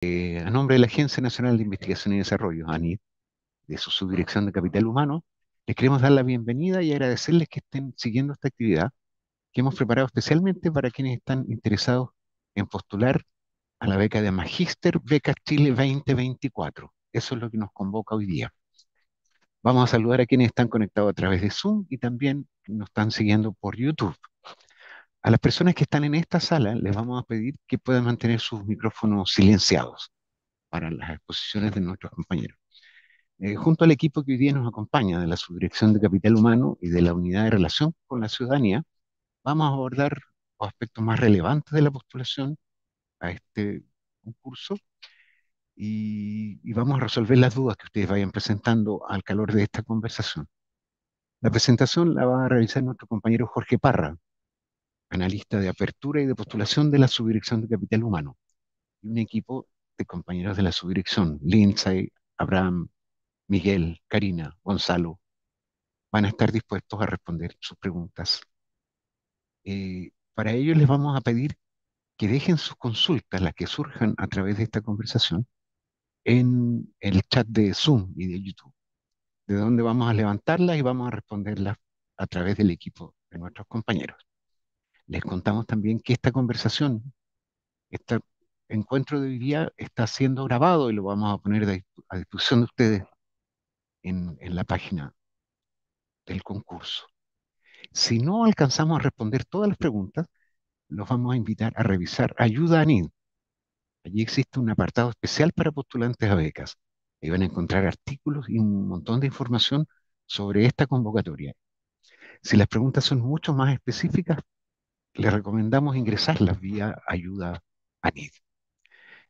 A nombre de la Agencia Nacional de Investigación y Desarrollo, ANID, de su Subdirección de Capital Humano, les queremos dar la bienvenida y agradecerles que estén siguiendo esta actividad que hemos preparado especialmente para quienes están interesados en postular a la beca de Magíster Beca Chile 2024. Eso es lo que nos convoca hoy día. Vamos a saludar a quienes están conectados a través de Zoom y también nos están siguiendo por YouTube. A las personas que están en esta sala les vamos a pedir que puedan mantener sus micrófonos silenciados para las exposiciones de nuestros compañeros. Junto al equipo que hoy día nos acompaña de la Subdirección de Capital Humano y de la Unidad de Relación con la Ciudadanía, vamos a abordar los aspectos más relevantes de la postulación a este concurso y vamos a resolver las dudas que ustedes vayan presentando al calor de esta conversación. La presentación la va a realizar nuestro compañero Jorge Parra, analista de apertura y de postulación de la Subdirección de Capital Humano, y un equipo de compañeros de la subdirección, Lindsay, Abraham, Miguel, Karina, Gonzalo, van a estar dispuestos a responder sus preguntas. Para ello les vamos a pedir que dejen sus consultas, las que surjan a través de esta conversación, en el chat de Zoom y de YouTube, de donde vamos a levantarlas y vamos a responderlas a través del equipo de nuestros compañeros. Les contamos también que esta conversación, este encuentro de hoy día está siendo grabado y lo vamos a poner a disposición de ustedes en la página del concurso. Si no alcanzamos a responder todas las preguntas, los vamos a invitar a revisar Ayuda a NID. Allí existe un apartado especial para postulantes a becas. Ahí van a encontrar artículos y un montón de información sobre esta convocatoria. Si las preguntas son mucho más específicas, les recomendamos ingresarlas vía Ayuda a NID.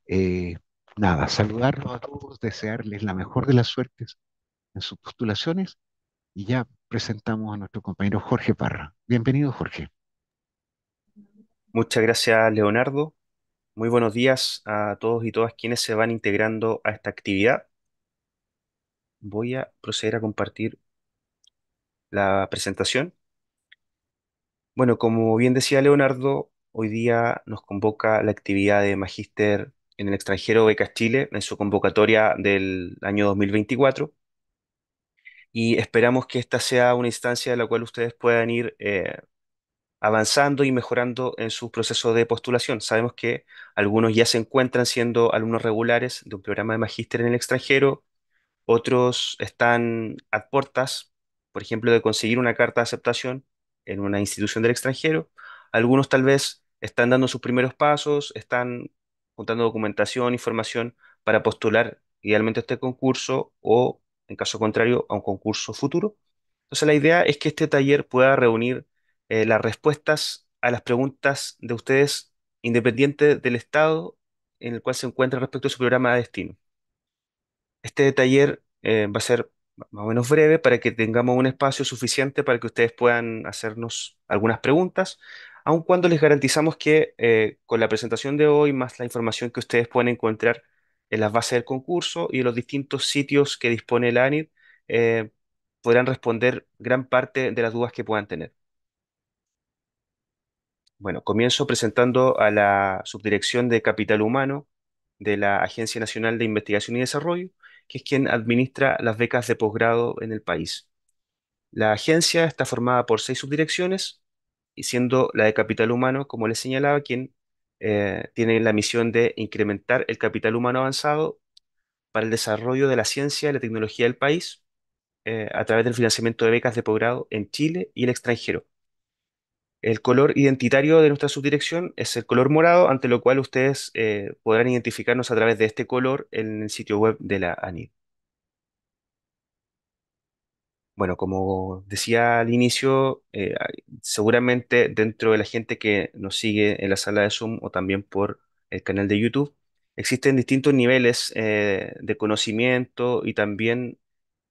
Eh, Nada, saludarlos a todos, desearles la mejor de las suertes en sus postulaciones y ya presentamos a nuestro compañero Jorge Parra. Bienvenido, Jorge. Muchas gracias, Leonardo. Muy buenos días a todos y todas quienes se van integrando a esta actividad. Voy a proceder a compartir la presentación. Bueno, como bien decía Leonardo, hoy día nos convoca la actividad de Magíster en el extranjero Becas Chile en su convocatoria del año 2024 y esperamos que esta sea una instancia en la cual ustedes puedan ir avanzando y mejorando en su proceso de postulación. Sabemos que algunos ya se encuentran siendo alumnos regulares de un programa de magíster en el extranjero, otros están a puertas, por ejemplo, de conseguir una carta de aceptación en una institución del extranjero. Algunos tal vez están dando sus primeros pasos, están juntando documentación, información para postular idealmente a este concurso o, en caso contrario, a un concurso futuro. Entonces, la idea es que este taller pueda reunir las respuestas a las preguntas de ustedes independientes del estado en el cual se encuentra respecto a su programa de destino. Este taller va a ser más o menos breve para que tengamos un espacio suficiente para que ustedes puedan hacernos algunas preguntas, aun cuando les garantizamos que con la presentación de hoy, más la información que ustedes pueden encontrar en las bases del concurso y en los distintos sitios que dispone la ANID, eh, podrán responder gran parte de las dudas que puedan tener. Bueno, comienzo presentando a la Subdirección de Capital Humano de la Agencia Nacional de Investigación y Desarrollo, que es quien administra las becas de posgrado en el país. La agencia está formada por 6 subdirecciones, y siendo la de Capital Humano, como les señalaba, quien tiene la misión de incrementar el capital humano avanzado para el desarrollo de la ciencia y la tecnología del país a través del financiamiento de becas de posgrado en Chile y el extranjero. El color identitario de nuestra subdirección es el color morado, ante lo cual ustedes podrán identificarnos a través de este color en el sitio web de la ANID. Bueno, como decía al inicio, seguramente dentro de la gente que nos sigue en la sala de Zoom o también por el canal de YouTube, existen distintos niveles de conocimiento y también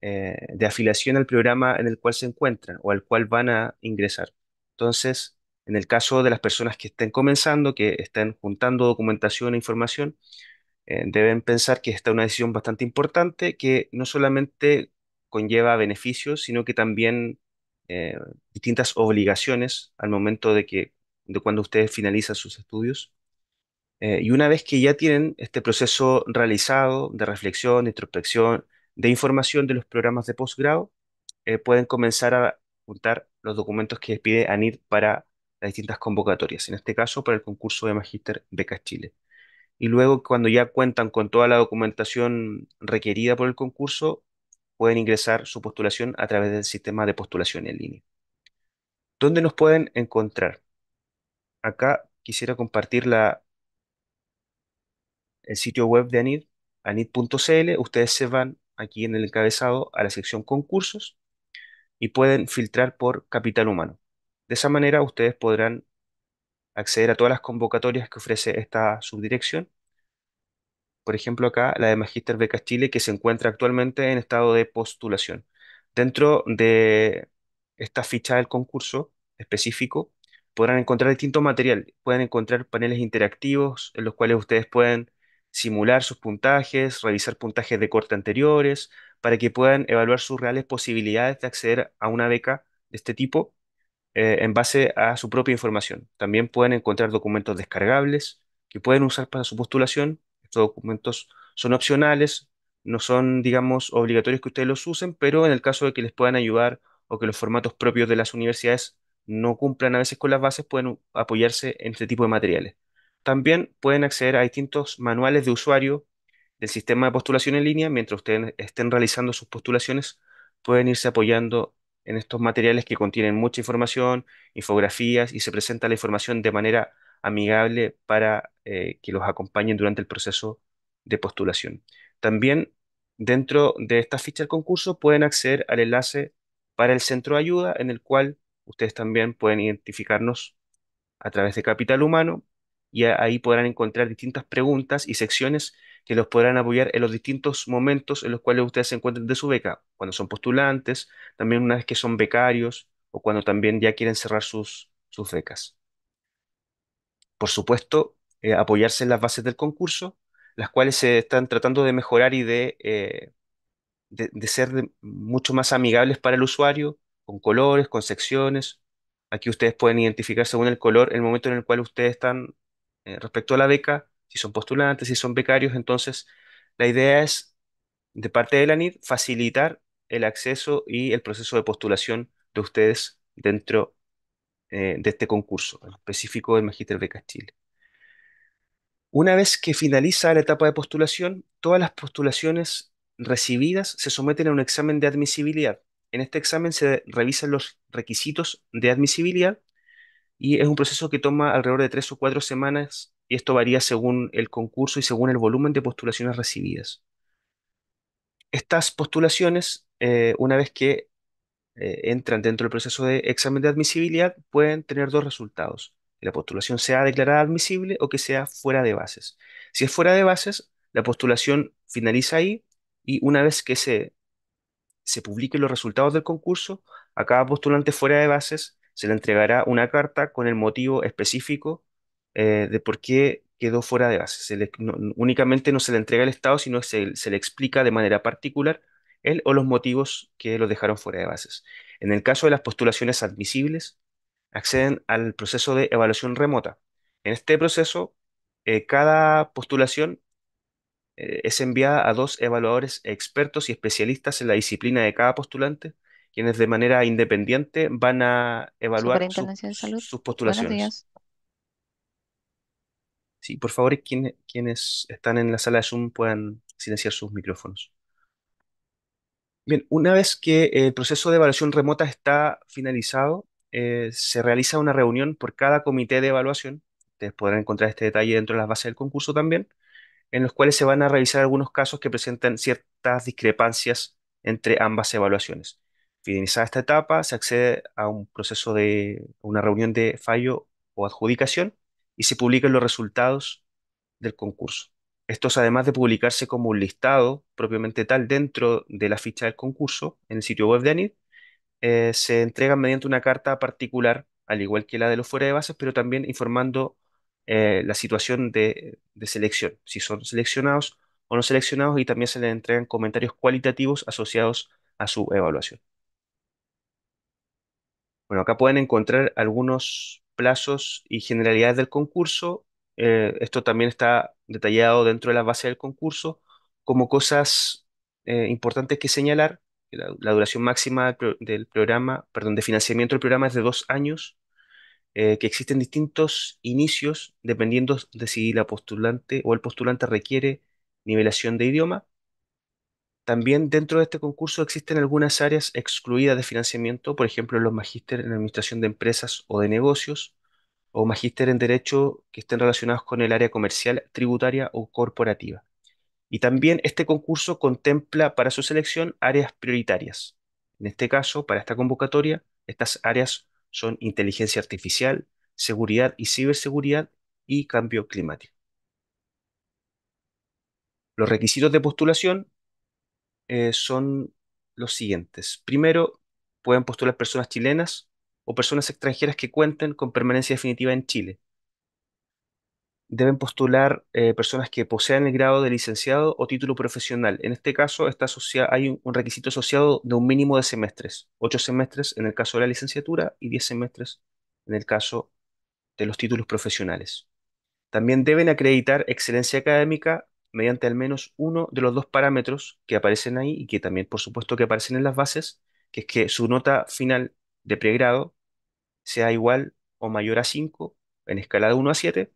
de afiliación al programa en el cual se encuentran o al cual van a ingresar. Entonces, en el caso de las personas que estén comenzando, que estén juntando documentación e información, deben pensar que esta es una decisión bastante importante que no solamente conlleva beneficios, sino que también eh, distintas obligaciones al momento de cuando ustedes finalizan sus estudios. Y una vez que ya tienen este proceso realizado de reflexión, de introspección, de información de los programas de posgrado, pueden comenzar a juntar los documentos que pide ANID para las distintas convocatorias, en este caso para el concurso de Magíster Becas Chile. Y luego, cuando ya cuentan con toda la documentación requerida por el concurso, pueden ingresar su postulación a través del sistema de postulación en línea. ¿Dónde nos pueden encontrar? Acá quisiera compartir el sitio web de ANID, anid.cl. Ustedes se van aquí en el encabezado a la sección concursos y pueden filtrar por capital humano. De esa manera ustedes podrán acceder a todas las convocatorias que ofrece esta subdirección. Por ejemplo, acá la de Magíster Becas Chile, que se encuentra actualmente en estado de postulación. Dentro de esta ficha del concurso específico, podrán encontrar distintos material. Pueden encontrar paneles interactivos en los cuales ustedes pueden simular sus puntajes, revisar puntajes de corte anteriores, para que puedan evaluar sus reales posibilidades de acceder a una beca de este tipo en base a su propia información. También pueden encontrar documentos descargables que pueden usar para su postulación. Estos documentos son opcionales, no son, digamos, obligatorios que ustedes los usen, pero en el caso de que les puedan ayudar o que los formatos propios de las universidades no cumplan a veces con las bases, pueden apoyarse en este tipo de materiales. También pueden acceder a distintos manuales de usuario del sistema de postulación en línea. Mientras ustedes estén realizando sus postulaciones, pueden irse apoyando en estos materiales que contienen mucha información, infografías, y se presenta la información de manera amigable para que los acompañen durante el proceso de postulación. También dentro de esta ficha del concurso pueden acceder al enlace para el centro de ayuda, en el cual ustedes también pueden identificarnos a través de Capital Humano, y ahí podrán encontrar distintas preguntas y secciones que los podrán apoyar en los distintos momentos en los cuales ustedes se encuentren de su beca, cuando son postulantes, también una vez que son becarios o cuando también ya quieren cerrar sus becas. Por supuesto, apoyarse en las bases del concurso, las cuales se están tratando de mejorar y de ser mucho más amigables para el usuario, con colores, con secciones. Aquí ustedes pueden identificar según el color el momento en el cual ustedes están respecto a la beca, si son postulantes, si son becarios. Entonces, la idea es, de parte de la NID, facilitar el acceso y el proceso de postulación de ustedes dentro de este concurso, en específico del Magíster Becas Chile. Una vez que finaliza la etapa de postulación, todas las postulaciones recibidas se someten a un examen de admisibilidad. En este examen se revisan los requisitos de admisibilidad y es un proceso que toma alrededor de 3 o 4 semanas, y esto varía según el concurso y según el volumen de postulaciones recibidas. Estas postulaciones, una vez que entran dentro del proceso de examen de admisibilidad, pueden tener dos resultados: que la postulación sea declarada admisible o que sea fuera de bases. Si es fuera de bases, la postulación finaliza ahí, y una vez que se publiquen los resultados del concurso, a cada postulante fuera de bases se le entregará una carta con el motivo específico de por qué quedó fuera de bases. Únicamente no se le entrega el estado, sino se le explica de manera particular él o los motivos que lo dejaron fuera de bases. En el caso de las postulaciones admisibles, acceden al proceso de evaluación remota. En este proceso, cada postulación es enviada a dos evaluadores expertos y especialistas en la disciplina de cada postulante, quienes de manera independiente van a evaluar Superintendencia de Salud. sus Buenos postulaciones. días. Sí, por favor, quienes están en la sala de Zoom puedan silenciar sus micrófonos. Bien, una vez que el proceso de evaluación remota está finalizado, se realiza una reunión por cada comité de evaluación. Ustedes podrán encontrar este detalle dentro de las bases del concurso también, en los cuales se van a revisar algunos casos que presentan ciertas discrepancias entre ambas evaluaciones. Finalizada esta etapa, se accede a un proceso de una reunión de fallo o adjudicación, y se publican los resultados del concurso. Estos, además de publicarse como un listado propiamente tal dentro de la ficha del concurso en el sitio web de ANID, se entregan mediante una carta particular, al igual que la de los fuera de bases, pero también informando la situación de selección, si son seleccionados o no seleccionados, y también se les entregan comentarios cualitativos asociados a su evaluación. Bueno, acá pueden encontrar algunos plazos y generalidades del concurso. esto también está detallado dentro de la base del concurso, como cosas importantes que señalar. Que la duración máxima del programa, perdón, de financiamiento del programa es de 2 años, que existen distintos inicios dependiendo de si la postulante o el postulante requiere nivelación de idioma. También dentro de este concurso existen algunas áreas excluidas de financiamiento, por ejemplo, los magíster en administración de empresas o de negocios, o magíster en derecho que estén relacionados con el área comercial, tributaria o corporativa. Y también este concurso contempla para su selección áreas prioritarias. En este caso, para esta convocatoria, estas áreas son inteligencia artificial, seguridad y ciberseguridad y cambio climático. Los requisitos de postulación son los siguientes. Primero, pueden postular personas chilenas o personas extranjeras que cuenten con permanencia definitiva en Chile. Deben postular personas que posean el grado de licenciado o título profesional. En este caso, hay un requisito asociado de un mínimo de semestres, 8 semestres en el caso de la licenciatura y 10 semestres en el caso de los títulos profesionales. También deben acreditar excelencia académica mediante al menos uno de los dos parámetros que aparecen ahí y que también, por supuesto, que aparecen en las bases, que es que su nota final de pregrado sea igual o mayor a 5 en escala de 1 a 7,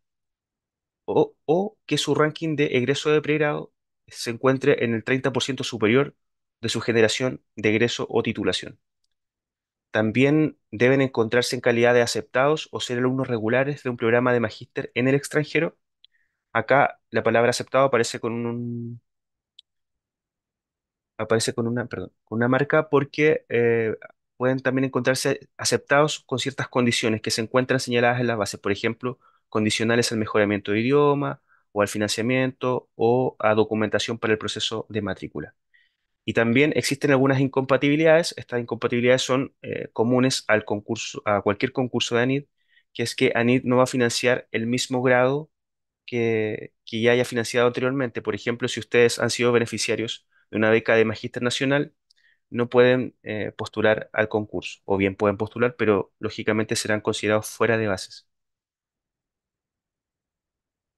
o que su ranking de egreso de pregrado se encuentre en el 30% superior de su generación de egreso o titulación. También deben encontrarse en calidad de aceptados o ser alumnos regulares de un programa de magíster en el extranjero. Acá la palabra aceptado aparece con una, perdón, con una marca porque pueden también encontrarse aceptados con ciertas condiciones que se encuentran señaladas en las bases, por ejemplo, condicionales al mejoramiento de idioma o al financiamiento o a documentación para el proceso de matrícula. Y también existen algunas incompatibilidades. Estas incompatibilidades son comunes al concurso, a cualquier concurso de ANID, que es que ANID no va a financiar el mismo grado que ya haya financiado anteriormente. Por ejemplo, si ustedes han sido beneficiarios de una beca de Magíster Nacional, no pueden postular al concurso, o bien pueden postular, pero lógicamente serán considerados fuera de bases.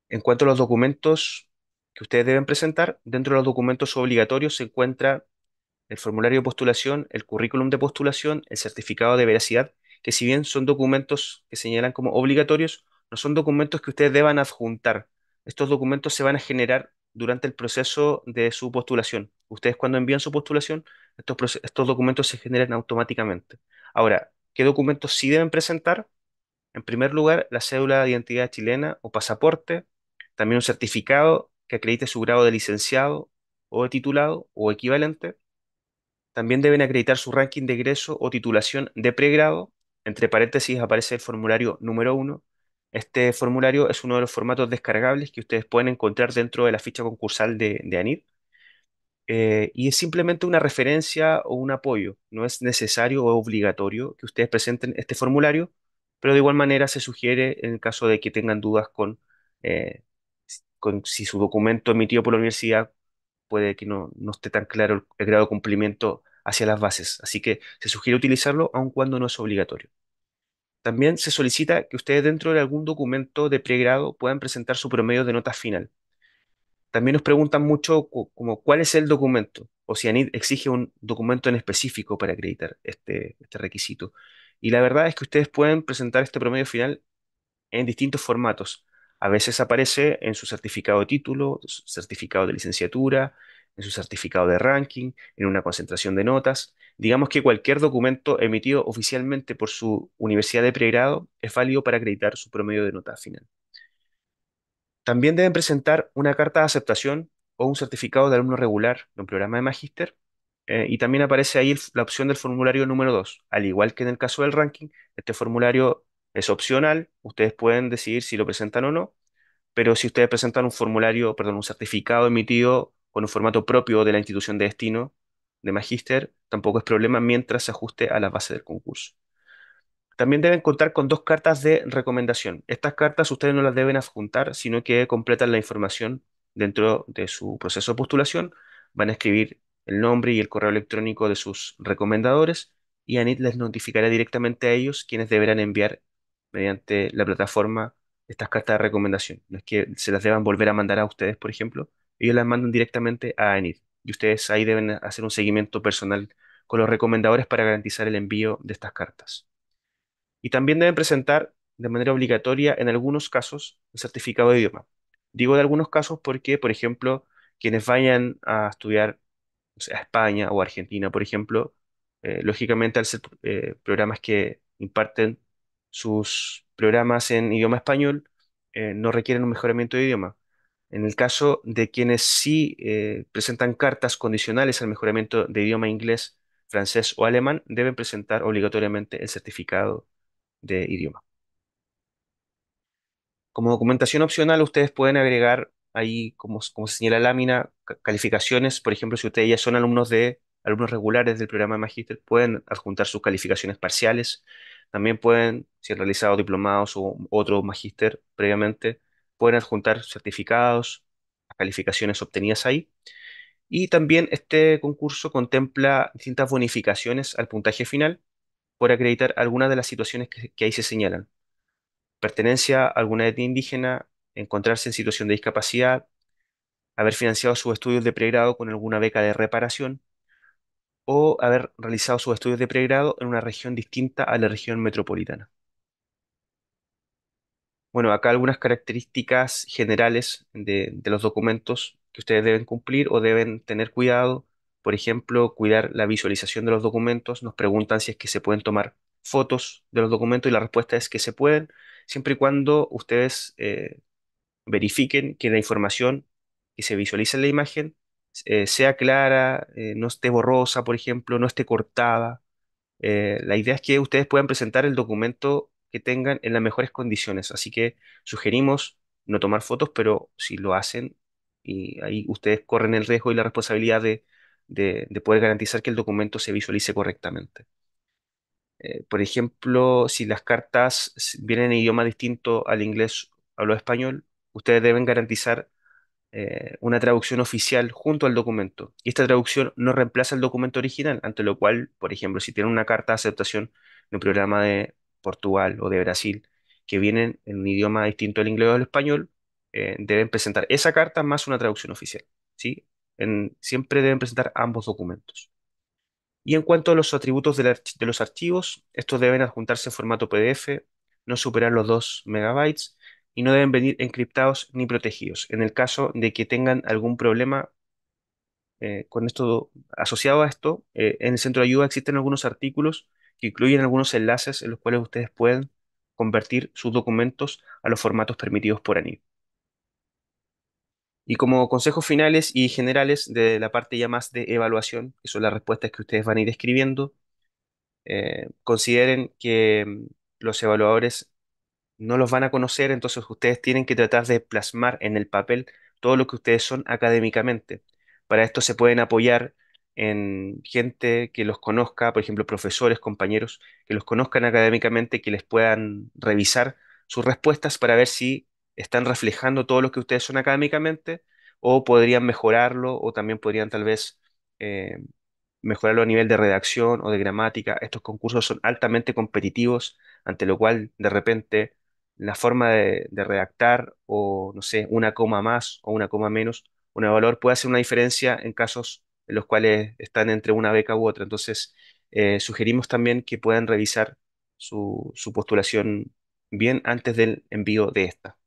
En cuanto a los documentos que ustedes deben presentar, dentro de los documentos obligatorios se encuentra el formulario de postulación, el currículum de postulación, el certificado de veracidad, que si bien son documentos que señalan como obligatorios, no son documentos que ustedes deban adjuntar. Estos documentos se van a generar durante el proceso de su postulación. Ustedes cuando envían su postulación, estos documentos se generan automáticamente. Ahora, ¿qué documentos sí deben presentar? En primer lugar, la cédula de identidad chilena o pasaporte, también un certificado que acredite su grado de licenciado o de titulado o equivalente. También deben acreditar su ranking de egreso o titulación de pregrado. Entre paréntesis aparece el formulario número 1. Este formulario es uno de los formatos descargables que ustedes pueden encontrar dentro de la ficha concursal de ANID. Y es simplemente una referencia o un apoyo. No es necesario o obligatorio que ustedes presenten este formulario, pero de igual manera se sugiere en el caso de que tengan dudas eh, con si su documento emitido por la universidad puede que no esté tan claro el grado de cumplimiento hacia las bases. Así que se sugiere utilizarlo aun cuando no es obligatorio. También se solicita que ustedes dentro de algún documento de pregrado puedan presentar su promedio de nota final. También nos preguntan mucho como cuál es el documento o si ANID exige un documento en específico para acreditar este requisito. Y la verdad es que ustedes pueden presentar este promedio final en distintos formatos. A veces aparece en su certificado de título, su certificado de licenciatura, en su certificado de ranking, en una concentración de notas. Digamos que cualquier documento emitido oficialmente por su universidad de pregrado es válido para acreditar su promedio de nota final. También deben presentar una carta de aceptación o un certificado de alumno regular de un programa de magíster. Y también aparece ahí la opción del formulario número 2. Al igual que en el caso del ranking, este formulario es opcional. Ustedes pueden decidir si lo presentan o no. Pero si ustedes presentan un formulario, perdón, un certificado emitido con un formato propio de la institución de destino de magíster, tampoco es problema mientras se ajuste a la base del concurso. También deben contar con 2 cartas de recomendación. Estas cartas ustedes no las deben adjuntar, sino que completan la información dentro de su proceso de postulación. Van a escribir el nombre y el correo electrónico de sus recomendadores y ANIT les notificará directamente a ellos quienes deberán enviar mediante la plataforma estas cartas de recomendación. No es que se las deban volver a mandar a ustedes, por ejemplo, ellos las mandan directamente a ANID y ustedes ahí deben hacer un seguimiento personal con los recomendadores para garantizar el envío de estas cartas. Y también deben presentar de manera obligatoria, en algunos casos, el certificado de idioma. Digo de algunos casos porque, por ejemplo, quienes vayan a estudiar, o sea, a España o Argentina, por ejemplo, lógicamente al ser programas que imparten sus programas en idioma español, no requieren un mejoramiento de idioma. En el caso de quienes sí presentan cartas condicionales al mejoramiento de idioma inglés, francés o alemán, deben presentar obligatoriamente el certificado de idioma. Como documentación opcional, ustedes pueden agregar ahí, como se señala la lámina, calificaciones. Por ejemplo, si ustedes ya son alumnos regulares del programa de Magíster, pueden adjuntar sus calificaciones parciales. También pueden, si han realizado diplomados o otro magíster previamente, pueden adjuntar certificados, las calificaciones obtenidas ahí. Y también este concurso contempla distintas bonificaciones al puntaje final por acreditar algunas de las situaciones que ahí se señalan: pertenencia a alguna etnia indígena, encontrarse en situación de discapacidad, haber financiado sus estudios de pregrado con alguna beca de reparación o haber realizado sus estudios de pregrado en una región distinta a la región metropolitana. Bueno, acá algunas características generales de los documentos que ustedes deben cumplir o deben tener cuidado. Por ejemplo, cuidar la visualización de los documentos. Nos preguntan si es que se pueden tomar fotos de los documentos y la respuesta es que se pueden, siempre y cuando ustedes verifiquen que la información que se visualiza en la imagen sea clara, no esté borrosa, por ejemplo, no esté cortada. La idea es que ustedes puedan presentar el documento que tengan en las mejores condiciones, así que sugerimos no tomar fotos, pero si lo hacen, y ahí ustedes corren el riesgo y la responsabilidad de poder garantizar que el documento se visualice correctamente. Por ejemplo, si las cartas vienen en idioma distinto al inglés o al español, ustedes deben garantizar una traducción oficial junto al documento. Y esta traducción no reemplaza el documento original, ante lo cual, por ejemplo, si tienen una carta de aceptación de un programa de Portugal o de Brasil que vienen en un idioma distinto al inglés o al español, deben presentar esa carta más una traducción oficial, ¿sí? Siempre deben presentar ambos documentos. Y en cuanto a los atributos de los archivos, estos deben adjuntarse en formato PDF, no superar los 2 megabytes y no deben venir encriptados ni protegidos. En el caso de que tengan algún problema con esto, asociado a esto, en el centro de ayuda existen algunos artículos que incluyen algunos enlaces en los cuales ustedes pueden convertir sus documentos a los formatos permitidos por ANID. Y como consejos finales y generales de la parte ya más de evaluación, que son las respuestas que ustedes van a ir escribiendo, consideren que los evaluadores no los van a conocer, entonces ustedes tienen que tratar de plasmar en el papel todo lo que ustedes son académicamente. Para esto se pueden apoyar en gente que los conozca, por ejemplo, profesores, compañeros, que los conozcan académicamente, que les puedan revisar sus respuestas para ver si están reflejando todo lo que ustedes son académicamente o podrían mejorarlo o también podrían tal vez eh, mejorarlo a nivel de redacción o de gramática. Estos concursos son altamente competitivos, ante lo cual de repente la forma de redactar o, no sé, una coma más o una coma menos, un evaluador puede hacer una diferencia en casos en los cuales están entre una beca u otra. Entonces, sugerimos también que puedan revisar su postulación bien antes del envío de esta.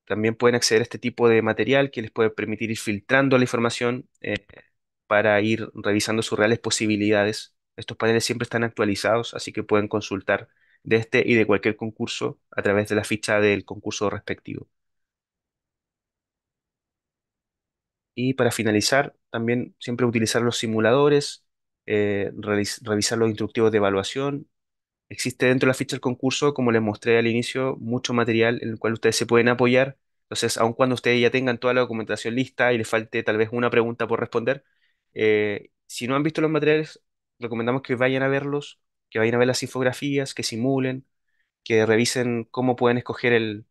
También pueden acceder a este tipo de material que les puede permitir ir filtrando la información para ir revisando sus reales posibilidades. Estos paneles siempre están actualizados, así que pueden consultar de este y de cualquier concurso a través de la ficha del concurso respectivo. Y para finalizar, también siempre utilizar los simuladores, revisar los instructivos de evaluación. Existe dentro de la ficha del concurso, como les mostré al inicio, mucho material en el cual ustedes se pueden apoyar. Entonces, aun cuando ustedes ya tengan toda la documentación lista y les falte tal vez una pregunta por responder, si no han visto los materiales, recomendamos que vayan a verlos, que vayan a ver las infografías, que simulen, que revisen cómo pueden escoger el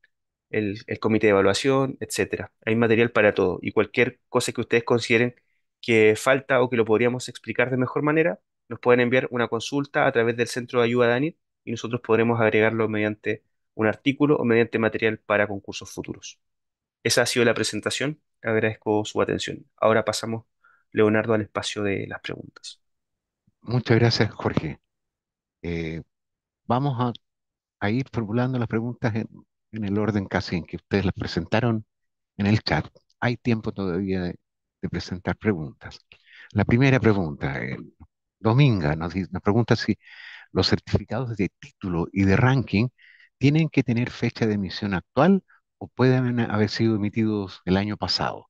comité de evaluación, etcétera. Hay material para todo y cualquier cosa que ustedes consideren que falta o que lo podríamos explicar de mejor manera, nos pueden enviar una consulta a través del centro de ayuda de ANIT y nosotros podremos agregarlo mediante un artículo o mediante material para concursos futuros. Esa ha sido la presentación. Agradezco su atención. Ahora pasamos, Leonardo, al espacio de las preguntas. Muchas gracias, Jorge. Eh, Vamos a ir formulando las preguntas en el orden casi en que ustedes las presentaron en el chat. Hay tiempo todavía de presentar preguntas. La primera pregunta, Dominga nos pregunta si los certificados de título y de ranking tienen que tener fecha de emisión actual o pueden haber sido emitidos el año pasado.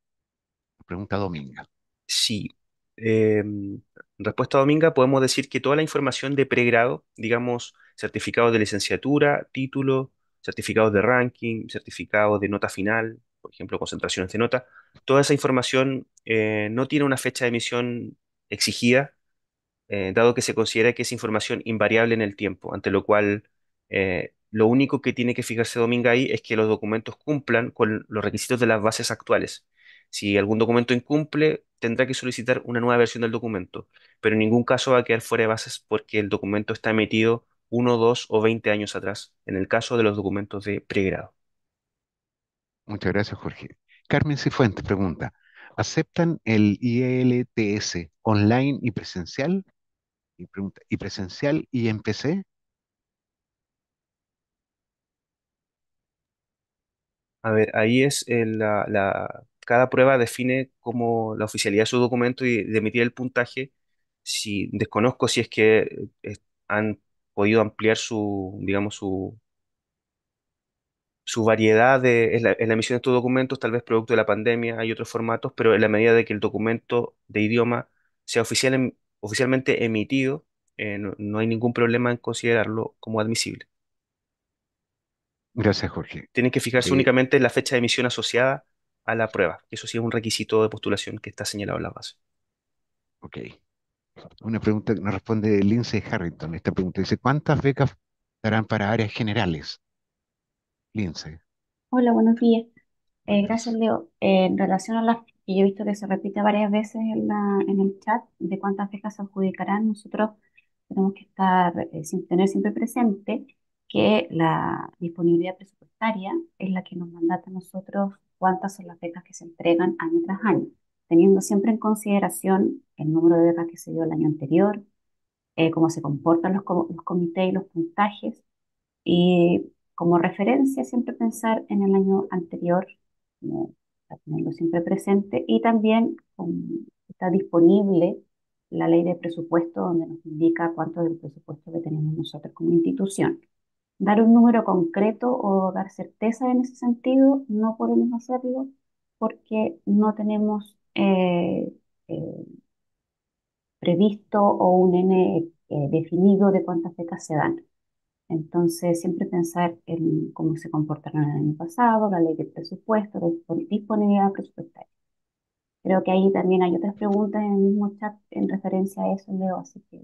Pregunta Dominga. Sí. En respuesta a Dominga, podemos decir que toda la información de pregrado, digamos, certificados de licenciatura, título, certificados de ranking, certificados de nota final, por ejemplo, concentraciones de nota, toda esa información no tiene una fecha de emisión exigida, dado que se considera que es información invariable en el tiempo, ante lo cual lo único que tiene que fijarse Dominga ahí es que los documentos cumplan con los requisitos de las bases actuales. Si algún documento incumple, tendrá que solicitar una nueva versión del documento, pero en ningún caso va a quedar fuera de bases porque el documento está emitido 1, 2 o 20 años atrás, en el caso de los documentos de pregrado. Muchas gracias, Jorge. Carmen Cifuentes pregunta, ¿aceptan el IELTS online y presencial? Y pregunta, ¿y presencial y en PC? A ver, ahí es cada prueba define como la oficialidad de su documento y de emitir el puntaje. Si desconozco si es que han podido ampliar digamos, su variedad en la emisión de estos documentos, tal vez producto de la pandemia, hay otros formatos, pero en la medida de que el documento de idioma sea oficialmente emitido, no hay ningún problema en considerarlo como admisible. Gracias, Jorge. Tienen que fijarse Eh, únicamente en la fecha de emisión asociada a la prueba. Eso sí es un requisito de postulación que está señalado en la base. ok. Una pregunta que nos responde Lindsay Harrington. Esta pregunta dice, ¿cuántas becas darán para áreas generales? Lindsay, Hola, buenos días. Gracias, buenas. Leo. En relación a las que yo he visto que se repite varias veces en el chat de cuántas becas se adjudicarán, nosotros tenemos que estar, tener siempre presente que la disponibilidad presupuestaria es la que nos mandata a nosotros cuántas son las becas que se entregan año tras año, teniendo siempre en consideración el número de becas que se dio el año anterior, cómo se comportan los comités y los puntajes y como referencia, siempre pensar en el año anterior, para tenerlo siempre presente, y también está disponible la ley de presupuesto donde nos indica cuánto del presupuesto que tenemos nosotros como institución. Dar un número concreto o dar certeza en ese sentido, no podemos hacerlo porque no tenemos eh, previsto o un N definido de cuántas becas se dan. Entonces, siempre pensar en cómo se comportaron el año pasado, la ley de presupuesto, disponibilidad presupuestaria. Creo que ahí también hay otras preguntas en el mismo chat en referencia a eso, Leo, así que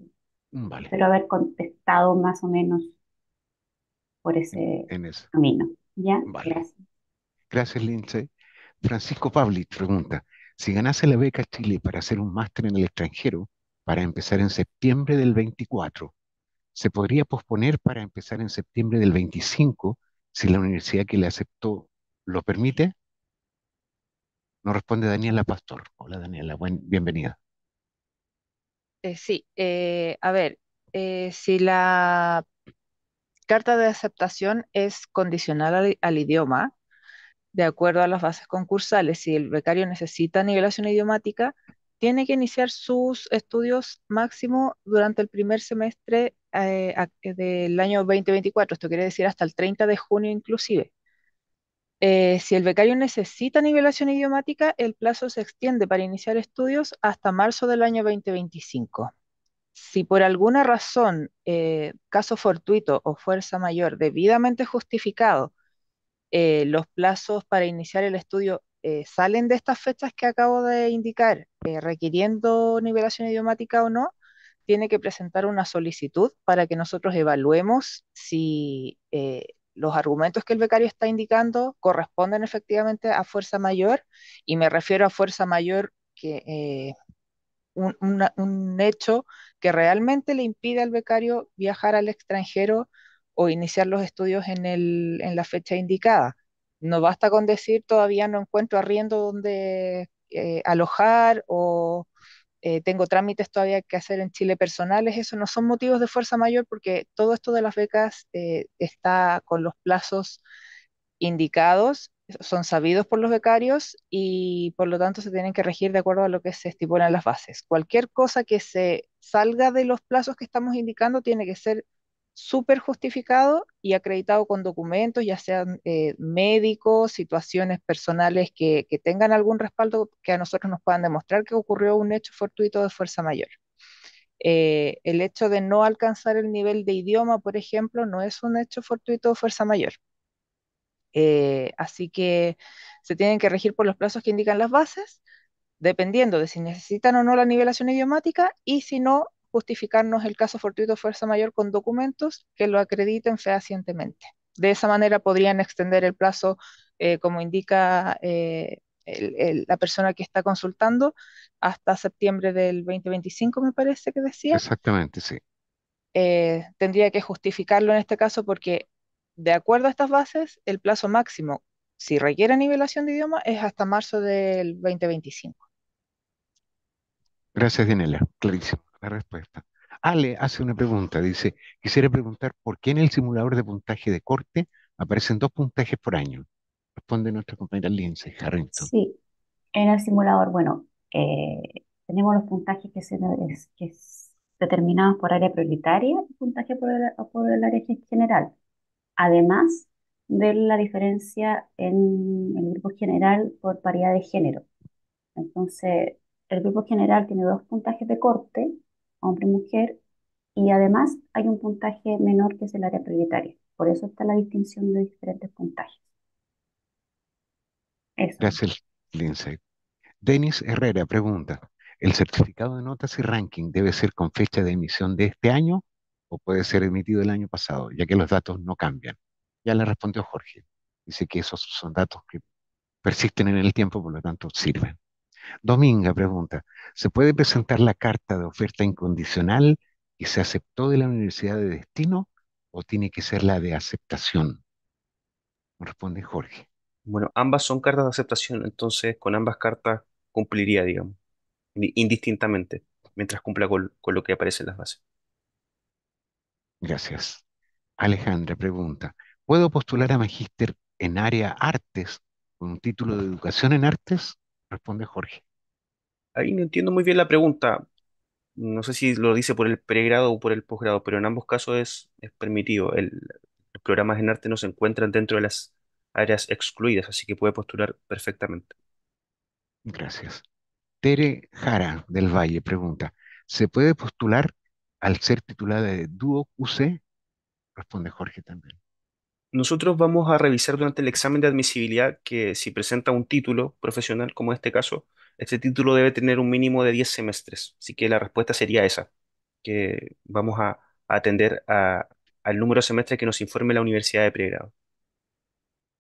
Vale, espero haber contestado más o menos por ese en eso. camino. ¿Ya? Vale. Gracias. Gracias, Lindsay. Francisco Pavlich pregunta, si ganase la beca Chile para hacer un máster en el extranjero, para empezar en septiembre del 24, ¿se podría posponer para empezar en septiembre del 25 si la universidad que le aceptó lo permite? Nos responde Daniela Pastor. Hola Daniela, bienvenida. Sí, a ver, si la carta de aceptación es condicional al idioma, de acuerdo a las bases concursales, si el becario necesita nivelación idiomática, tiene que iniciar sus estudios máximo durante el primer semestre del año 2024. Esto quiere decir hasta el 30 de junio inclusive. Si el becario necesita nivelación idiomática, el plazo se extiende para iniciar estudios hasta marzo del año 2025. Si por alguna razón, caso fortuito o fuerza mayor debidamente justificado, los plazos para iniciar el estudio salen de estas fechas que acabo de indicar, requiriendo nivelación idiomática o no, tiene que presentar una solicitud para que nosotros evaluemos si los argumentos que el becario está indicando corresponden efectivamente a fuerza mayor, y me refiero a fuerza mayor que un hecho que realmente le impide al becario viajar al extranjero o iniciar los estudios en la fecha indicada. No basta con decir todavía no encuentro arriendo donde alojar o tengo trámites todavía que hacer en Chile personales. Eso no son motivos de fuerza mayor porque todo esto de las becas está con los plazos indicados, son sabidos por los becarios y por lo tanto se tienen que regir de acuerdo a lo que se estipula en las bases. Cualquier cosa que se salga de los plazos que estamos indicando tiene que ser súper justificado y acreditado con documentos, ya sean médicos, situaciones personales que tengan algún respaldo que a nosotros nos puedan demostrar que ocurrió un hecho fortuito de fuerza mayor. El hecho de no alcanzar el nivel de idioma, por ejemplo, no es un hecho fortuito de fuerza mayor. Así que se tienen que regir por los plazos que indican las bases, dependiendo de si necesitan o no la nivelación idiomática y si no, justificarnos el caso fortuito de fuerza mayor con documentos que lo acrediten fehacientemente. De esa manera podrían extender el plazo, como indica la persona que está consultando, hasta septiembre del 2025, me parece que decía. Exactamente, sí. Tendría que justificarlo en este caso porque, de acuerdo a estas bases, el plazo máximo, si requiere nivelación de idioma, es hasta marzo del 2025. Gracias, Dinela. Clarísimo la respuesta. Ale hace una pregunta. Dice, quisiera preguntar por qué en el simulador de puntaje de corte aparecen dos puntajes por año. Responde nuestra compañera Lindsay Harrington. Sí, en el simulador, bueno, tenemos los puntajes que es determinados por área prioritaria y puntaje por el área general. Además de la diferencia en el grupo general por paridad de género. Entonces, el grupo general tiene dos puntajes de corte, hombre y mujer, y además hay un puntaje menor que es el área prioritaria. Por eso está la distinción de diferentes puntajes. Eso. Gracias, Lindsay. Denis Herrera pregunta, ¿el certificado de notas y ranking debe ser con fecha de emisión de este año o puede ser emitido el año pasado, ya que los datos no cambian? Ya le respondió Jorge. Dice que esos son datos que persisten en el tiempo, por lo tanto sirven. Dominga pregunta, ¿se puede presentar la carta de oferta incondicional que se aceptó de la universidad de destino o tiene que ser la de aceptación? Responde Jorge. Bueno, ambas son cartas de aceptación, entonces con ambas cartas cumpliría, digamos, indistintamente, mientras cumpla con lo que aparece en las bases. Gracias. Alejandra pregunta, ¿puedo postular a magíster en área artes con un título de educación en artes? Responde Jorge. Ahí no entiendo muy bien la pregunta. No sé si lo dice por el pregrado o por el posgrado, pero en ambos casos es permitido. Los programas en arte no se encuentran dentro de las áreas excluidas, así que puede postular perfectamente. Gracias. Tere Jara del Valle pregunta, ¿se puede postular al ser titulada de Duoc UC? Responde Jorge también. Nosotros vamos a revisar durante el examen de admisibilidad que si presenta un título profesional, como en este caso, este título debe tener un mínimo de 10 semestres. Así que la respuesta sería esa, que vamos a atender al número de semestres que nos informe la universidad de pregrado.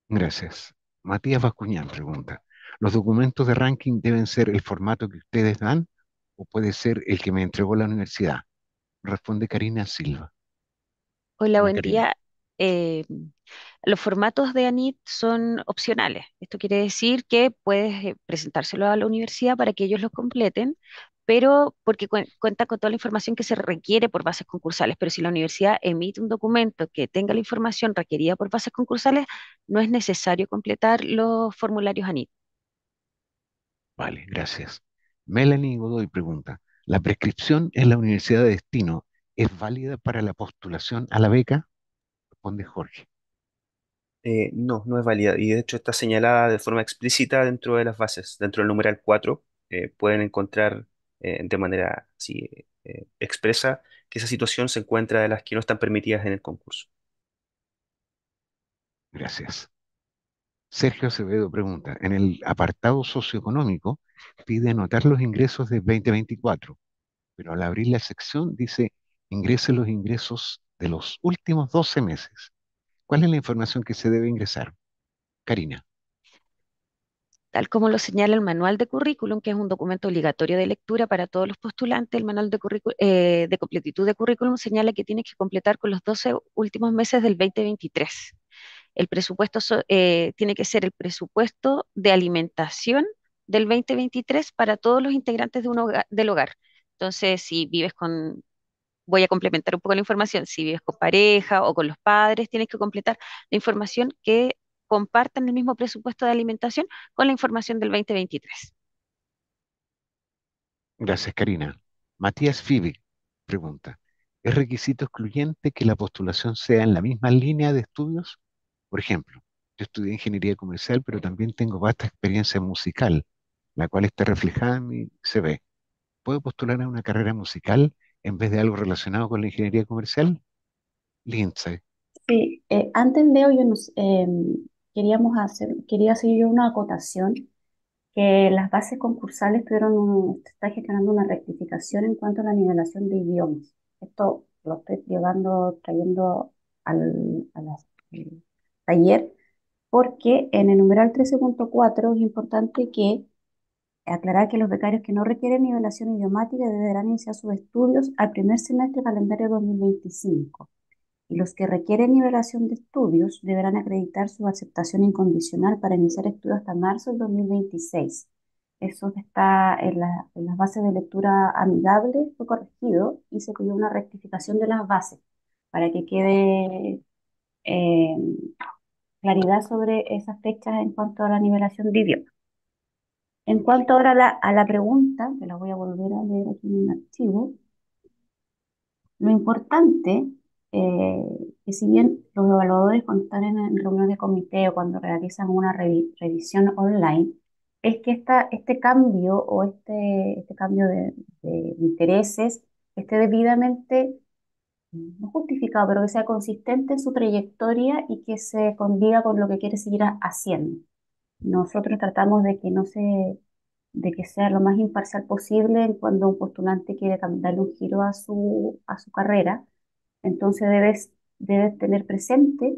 Gracias. Matías Bascuñán pregunta, ¿los documentos de ranking deben ser el formato que ustedes dan o puede ser el que me entregó la universidad? Responde Karina Silva. Hola, Hola, buen Karina. día. Eh, los formatos de ANIT son opcionales. Esto quiere decir que puedes presentárselo a la universidad para que ellos los completen, pero porque cuenta con toda la información que se requiere por bases concursales. Pero si la universidad emite un documento que tenga la información requerida por bases concursales, no es necesario completar los formularios ANIT. Vale, gracias. Melanie Godoy pregunta, ¿la prescripción en la universidad de destino es válida para la postulación a la beca? Responde Jorge. No, no es válida y de hecho está señalada de forma explícita dentro de las bases. Dentro del numeral 4 pueden encontrar de manera así, expresa que esa situación se encuentra de las que no están permitidas en el concurso. Gracias. Sergio Acevedo pregunta, en el apartado socioeconómico pide anotar los ingresos de 2024, pero al abrir la sección dice ingrese los ingresos de los últimos 12 meses. ¿Cuál es la información que se debe ingresar? Karina. Tal como lo señala el manual de currículum, que es un documento obligatorio de lectura para todos los postulantes, el manual de completitud de currículum señala que tienes que completar con los 12 últimos meses del 2023. El presupuesto tiene que ser el presupuesto de alimentación del 2023 para todos los integrantes del hogar. Entonces, si vives con, voy a complementar un poco la información, si vives con pareja o con los padres, tienes que completar la información que compartan el mismo presupuesto de alimentación con la información del 2023. Gracias, Karina. Matías Fibi pregunta, ¿es requisito excluyente que la postulación sea en la misma línea de estudios? Por ejemplo, yo estudié ingeniería comercial, pero también tengo vasta experiencia musical, la cual está reflejada en mi CV. ¿Puedo postular a una carrera musical en vez de algo relacionado con la ingeniería comercial? Lindsay. Sí, antes Leo, quería hacer yo una acotación que las bases concursares se está gestionando una rectificación en cuanto a la nivelación de idiomas. Esto lo estoy trayendo al taller, porque en el numeral 13.4 es importante que aclarar que los becarios que no requieren nivelación idiomática deberán iniciar sus estudios al primer semestre calendario 2025 y los que requieren nivelación de estudios deberán acreditar su aceptación incondicional para iniciar estudios hasta marzo del 2026. Eso está en las bases de lectura amigable, fue corregido y se pidió una rectificación de las bases para que quede eh, claridad sobre esas fechas en cuanto a la nivelación de idioma. En cuanto ahora a la pregunta, que la voy a volver a leer aquí en el archivo, lo importante, eh, que si bien los evaluadores cuando están en reuniones de comité o cuando realizan una revisión online, es que este cambio o este cambio de intereses esté debidamente, no justificado, pero que sea consistente en su trayectoria y que se condiga con lo que quiere seguir haciendo. Nosotros tratamos de que sea lo más imparcial posible en cuando un postulante quiere darle un giro a su carrera. Entonces debes tener presente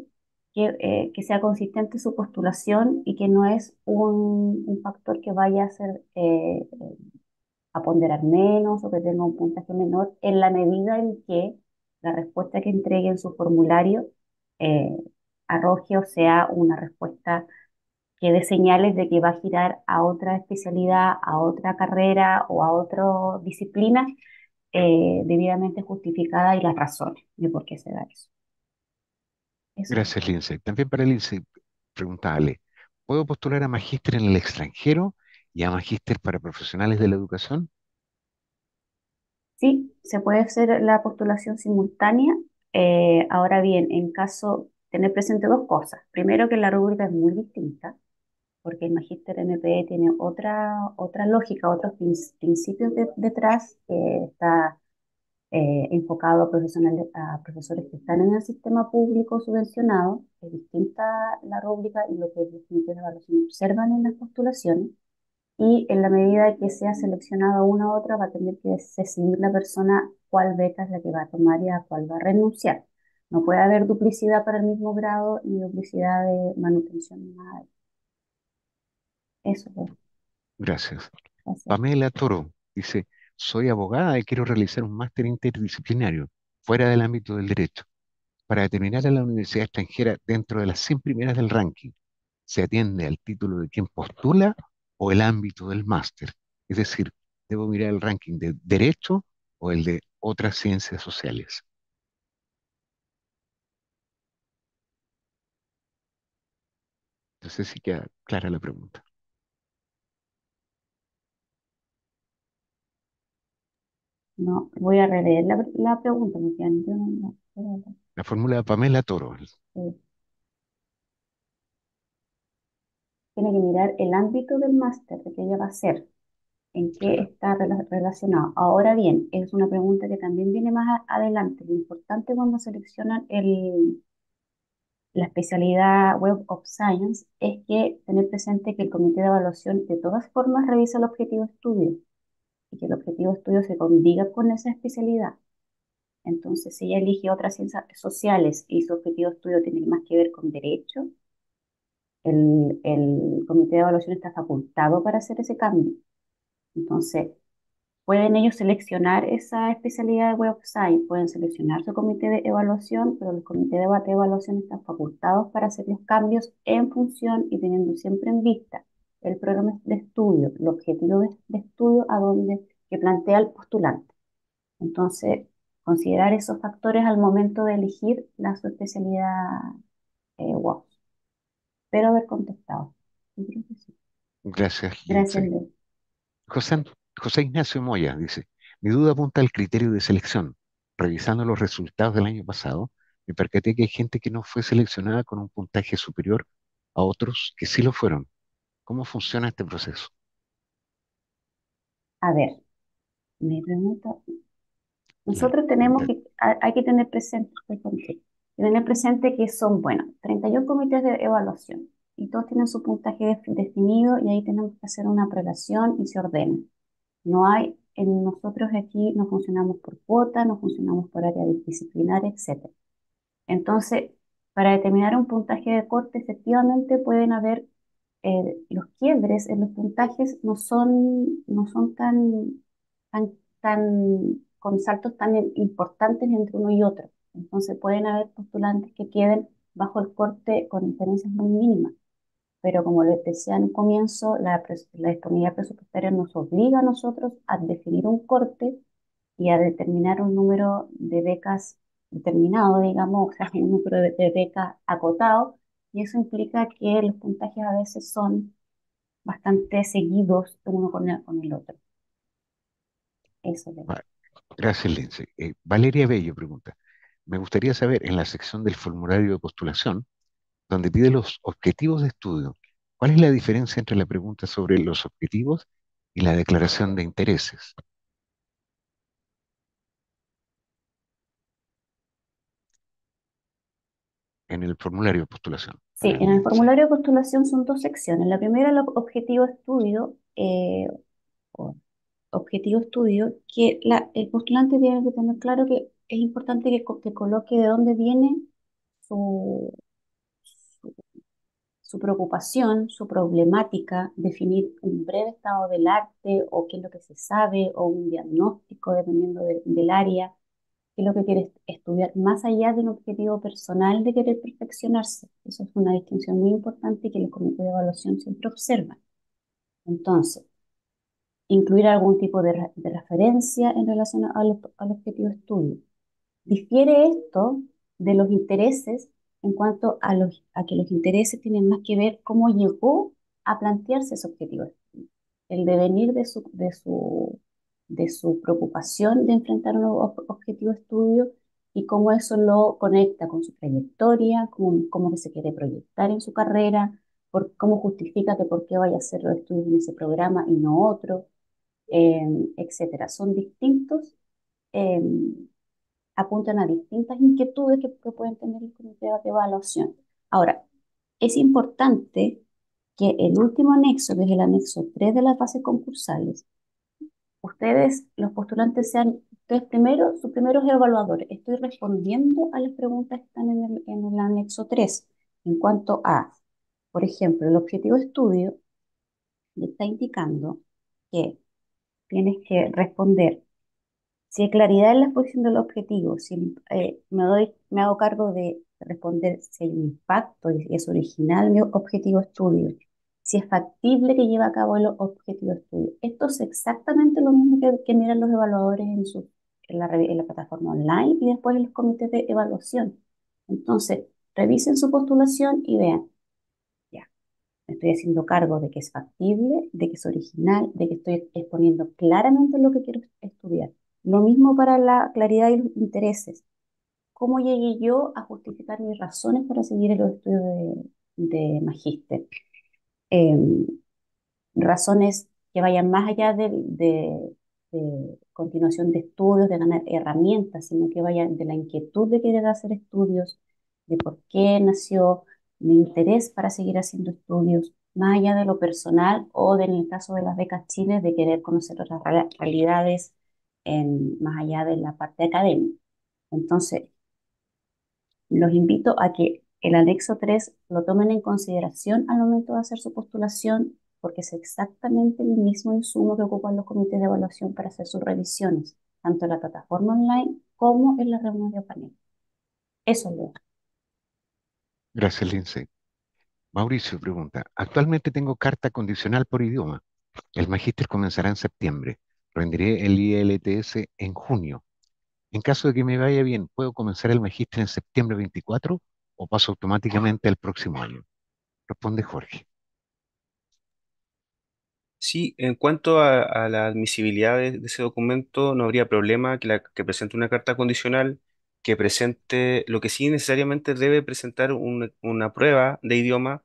que sea consistente su postulación y que no es un factor que vaya a hacer a ponderar menos o que tenga un puntaje menor en la medida en que la respuesta que entregue en su formulario eh, arroje o sea una respuesta que dé señales de que va a girar a otra especialidad, a otra carrera o a otra disciplina debidamente justificada y las razones de por qué se da eso. Eso. Gracias, Lindsay. También para Lindsay, pregunta Ale, ¿puedo postular a magíster en el extranjero y a magíster para profesionales de la educación? Sí, se puede hacer la postulación simultánea. Ahora bien, en caso, tener presente dos cosas. Primero, que la rúbrica es muy distinta, porque el Magíster MPE tiene otra lógica, otros principios detrás. Está enfocado a profesores que están en el sistema público subvencionado. Es distinta la rúbrica y lo que los comités de evaluación observan en las postulaciones. Y en la medida que sea seleccionada una u otra, va a tener que decidir la persona cuál beca es la que va a tomar y a cuál va a renunciar. No puede haber duplicidad para el mismo grado ni duplicidad de manutención ni nada de eso. Pues. Gracias. Gracias. Pamela Toro dice, soy abogada y quiero realizar un máster interdisciplinario fuera del ámbito del derecho. Para determinar a la universidad extranjera dentro de las 100 primeras del ranking, ¿se atiende al título de quien postula o el ámbito del máster? Es decir, ¿debo mirar el ranking de derecho o el de otras ciencias sociales? No sé si queda clara la pregunta. No, voy a releer la pregunta, porque ya La fórmula de Pamela Toro. eh, tiene que mirar el ámbito del máster, de que ella va a hacer, en qué Claro. está relacionado. Ahora bien, es una pregunta que también viene más adelante. Lo importante cuando seleccionan la especialidad Web of Science es que tener presente que el comité de evaluación de todas formas revisa el objetivo de estudio y que el objetivo de estudio se condiga con esa especialidad. Entonces, si ella elige otras ciencias sociales y su objetivo de estudio tiene más que ver con derecho, el comité de evaluación está facultado para hacer ese cambio. Entonces, pueden ellos seleccionar esa especialidad de Web of Science, pueden seleccionar su comité de evaluación, pero los comités de evaluación están facultados para hacer los cambios en función y teniendo siempre en vista el programa de estudio, el objetivo de estudio a donde que plantea el postulante. Entonces, considerar esos factores al momento de elegir la subespecialidad WOS. Espero haber contestado. Yo creo que sí. Gracias, Gracias, Lindsay. Leo. José, José Ignacio Moya dice, mi duda apunta al criterio de selección. Revisando los resultados del año pasado, me percaté que hay gente que no fue seleccionada con un puntaje superior a otros que sí lo fueron. ¿Cómo funciona este proceso? A ver, me pregunta, La nosotros tenemos pregunta- que, hay que tener presente, perdón, que tener presente que son, bueno, 31 comités de evaluación y todos tienen su puntaje definido y ahí tenemos que hacer una prelación y se ordena. No hay, en nosotros aquí no funcionamos por cuota, no funcionamos por área disciplinaria, etcétera. Entonces, para determinar un puntaje de corte, efectivamente pueden haber los quiebres en los puntajes no son con saltos tan importantes entre uno y otro. Entonces pueden haber postulantes que queden bajo el corte con diferencias muy mínimas. Pero como les decía en un comienzo, la disponibilidad presupuestaria nos obliga a nosotros a definir un corte y a determinar un número de becas determinado, digamos, o sea, un número de becas acotado, y eso implica que los puntajes a veces son bastante seguidos uno con el otro. Eso es. Va- Gracias, Lindsay. Valeria Bello pregunta, me gustaría saber en la sección del formulario de postulación, donde pide los objetivos de estudio, ¿cuál es la diferencia entre la pregunta sobre los objetivos y la declaración de intereses en el formulario de postulación Sí, para en el Lindsay? formulario de postulación son dos secciones. La primera, el objetivo estudio, o objetivo estudio, que el postulante tiene que tener claro que es importante que coloque de dónde viene su, su preocupación, su problemática, definir un breve estado del arte o qué es lo que se sabe o un diagnóstico dependiendo del área, qué es lo que quiere estudiar, más allá de un objetivo personal de querer perfeccionarse. Eso es una distinción muy importante que los comités de evaluación siempre observan. Entonces, incluir algún tipo de referencia en relación al objetivo de estudio. Difiere esto de los intereses en cuanto a que los intereses tienen más que ver cómo llegó a plantearse ese objetivo de estudio, el devenir de su preocupación de enfrentar un nuevo objetivo de estudio y cómo eso lo conecta con su trayectoria, cómo que se quiere proyectar en su carrera, cómo justifica que por qué vaya a hacer los estudios en ese programa y no otro, etcétera. Son distintos. eh, Apuntan a distintas inquietudes que pueden tener el comité de evaluación. Ahora, es importante que el último anexo, desde el anexo 3 de las bases concursales, ustedes, los postulantes, sean ustedes primero, sus primeros evaluadores. Estoy respondiendo a las preguntas que están en el anexo 3 en cuanto a, por ejemplo, el objetivo de estudio le está indicando que tienes que responder si hay claridad en la exposición del objetivo, si me hago cargo de responder si hay un impacto, si es original mi objetivo de estudio, si es factible que lleve a cabo el objetivo de estudio. Esto es exactamente lo mismo que miran los evaluadores en la plataforma online y después en los comités de evaluación. Entonces, revisen su postulación y vean, ya, me estoy haciendo cargo de que es factible, de que es original, de que estoy exponiendo claramente lo que quiero estudiar. Lo mismo para la claridad y los intereses. ¿Cómo llegué yo a justificar mis razones para seguir en los estudios de magíster? Em, Razones que vayan más allá de continuación de estudios, de ganar herramientas, sino que vayan de la inquietud de querer hacer estudios, de por qué nació mi interés para seguir haciendo estudios, más allá de lo personal o en el caso de las becas Chile, de querer conocer otras realidades más allá de la parte académica. Entonces, los invito a que el anexo 3 lo tomen en consideración al momento de hacer su postulación, porque es exactamente el mismo insumo que ocupan los comités de evaluación para hacer sus revisiones, tanto en la plataforma online como en la reunión de panel. Eso es lo. Gracias, Lindsay. Mauricio pregunta, actualmente tengo carta condicional por idioma. El magíster comenzará en septiembre. Rendiré el IELTS en junio. En caso de que me vaya bien, ¿puedo comenzar el magíster en septiembre 24 o paso automáticamente al próximo año? Responde Jorge. Sí, en cuanto a la admisibilidad de ese documento, no habría problema que presente una carta condicional, que presente, lo que sí necesariamente debe presentar una prueba de idioma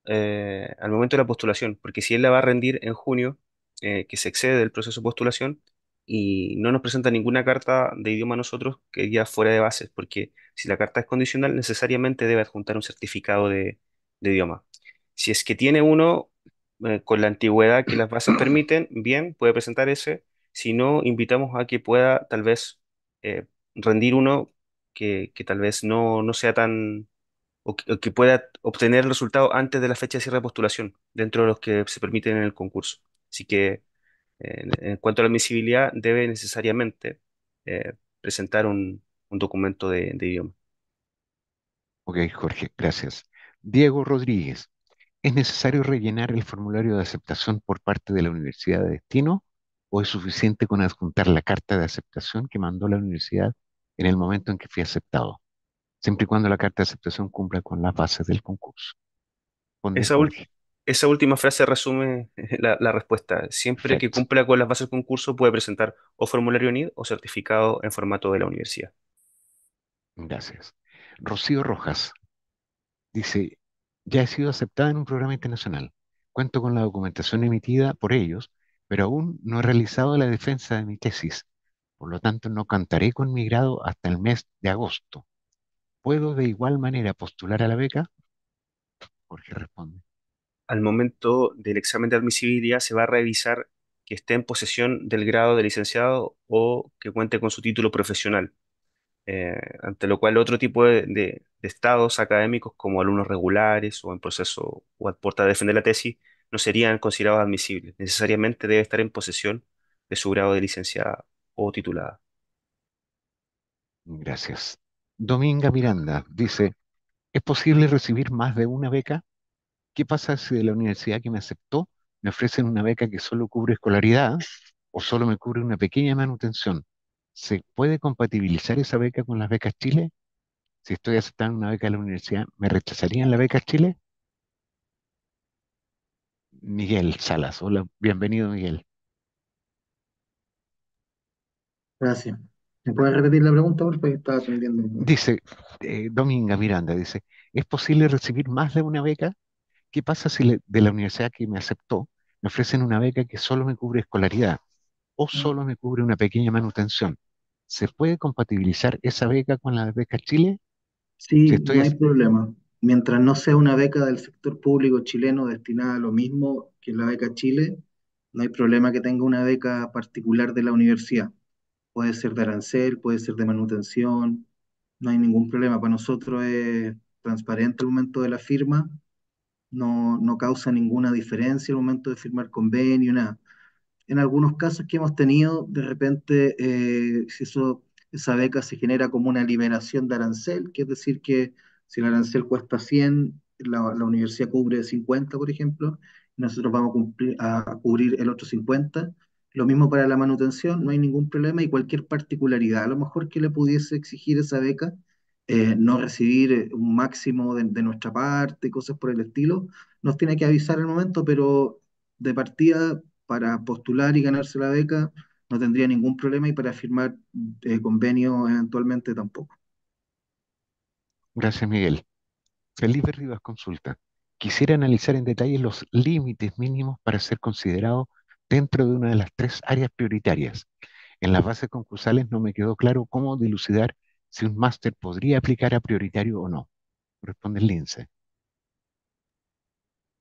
al momento de la postulación, porque si él la va a rendir en junio, que se excede del proceso de postulación, y no nos presenta ninguna carta de idioma a nosotros, que ya fuera de bases, porque si la carta es condicional, necesariamente debe adjuntar un certificado de idioma. Si es que tiene uno, con la antigüedad que las bases permiten, bien, puede presentar ese. Si no, invitamos a que pueda tal vez eh, rendir uno que tal vez no sea tan o que pueda obtener el resultado antes de la fecha de cierre de postulación, dentro de los que se permiten en el concurso. Así que, en cuanto a la admisibilidad, debe necesariamente presentar un documento de idioma. Ok, Jorge, gracias. Diego Rodríguez, ¿es necesario rellenar el formulario de aceptación por parte de la universidad de destino o es suficiente con adjuntar la carta de aceptación que mandó la universidad en el momento en que fui aceptado, siempre y cuando la carta de aceptación cumpla con las bases del concurso? Responde Esa, ul- Jorge. esa última frase resume la respuesta. Siempre que Perfecto. cumpla con las bases del concurso, puede presentar o formulario NID o certificado en formato de la universidad. Gracias. Rocío Rojas dice, ya he sido aceptada en un programa internacional. Cuento con la documentación emitida por ellos, pero aún no he realizado la defensa de mi tesis. Por lo tanto, no cantaré con mi grado hasta el mes de agosto. ¿Puedo de igual manera postular a la beca? Jorge responde. Al momento del examen de admisibilidad se va a revisar que esté en posesión del grado de licenciado o que cuente con su título profesional, ante lo cual otro tipo de estados académicos como alumnos regulares o en proceso o a puerta de defender la tesis no serían considerados admisibles. Necesariamente debe estar en posesión de su grado de licenciada o titulada. Gracias. Dominga Miranda dice, ¿es posible recibir más de una beca? ¿Qué pasa si de la universidad que me aceptó me ofrecen una beca que solo cubre escolaridad o solo me cubre una pequeña manutención? ¿Se puede compatibilizar esa beca con las becas Chile? Si estoy aceptando una beca de la universidad, ¿me rechazarían la beca Chile? Miguel Salas. Hola, bienvenido, Miguel. Gracias. ¿Me puedes repetir la pregunta, por favor? Estaba atendiendo. Dice, Dominga Miranda, dice, ¿es posible recibir más de una beca? ¿Qué pasa si de la universidad que me aceptó me ofrecen una beca que solo me cubre escolaridad o solo me cubre una pequeña manutención? ¿Se puede compatibilizar esa beca con la beca Chile? Si Sí, estoy, no hay problema. Mientras no sea una beca del sector público chileno destinada a lo mismo que la beca Chile, no hay problema que tenga una beca particular de la universidad. Puede ser de arancel, puede ser de manutención, no hay ningún problema. Para nosotros es transparente el momento de la firma, no causa ninguna diferencia el momento de firmar convenio, nada. En algunos casos que hemos tenido, de repente, si esa beca se genera como una liberación de arancel, que es decir, que si el arancel cuesta 100, la universidad cubre 50, por ejemplo, y nosotros vamos a cubrir el otro 50. Lo mismo para la manutención, no hay ningún problema y cualquier particularidad, a lo mejor que le pudiese exigir esa beca, no recibir un máximo de nuestra parte, cosas por el estilo, nos tiene que avisar al momento, pero de partida para postular y ganarse la beca no tendría ningún problema y para firmar convenio eventualmente tampoco. gracias Miguel. Felipe Rivas consulta. Quisiera analizar en detalle los límites mínimos para ser considerado dentro de una de las tres áreas prioritarias. En las bases concursales no me quedó claro cómo dilucidar si un máster podría aplicar a prioritario o no. Responde el Lince.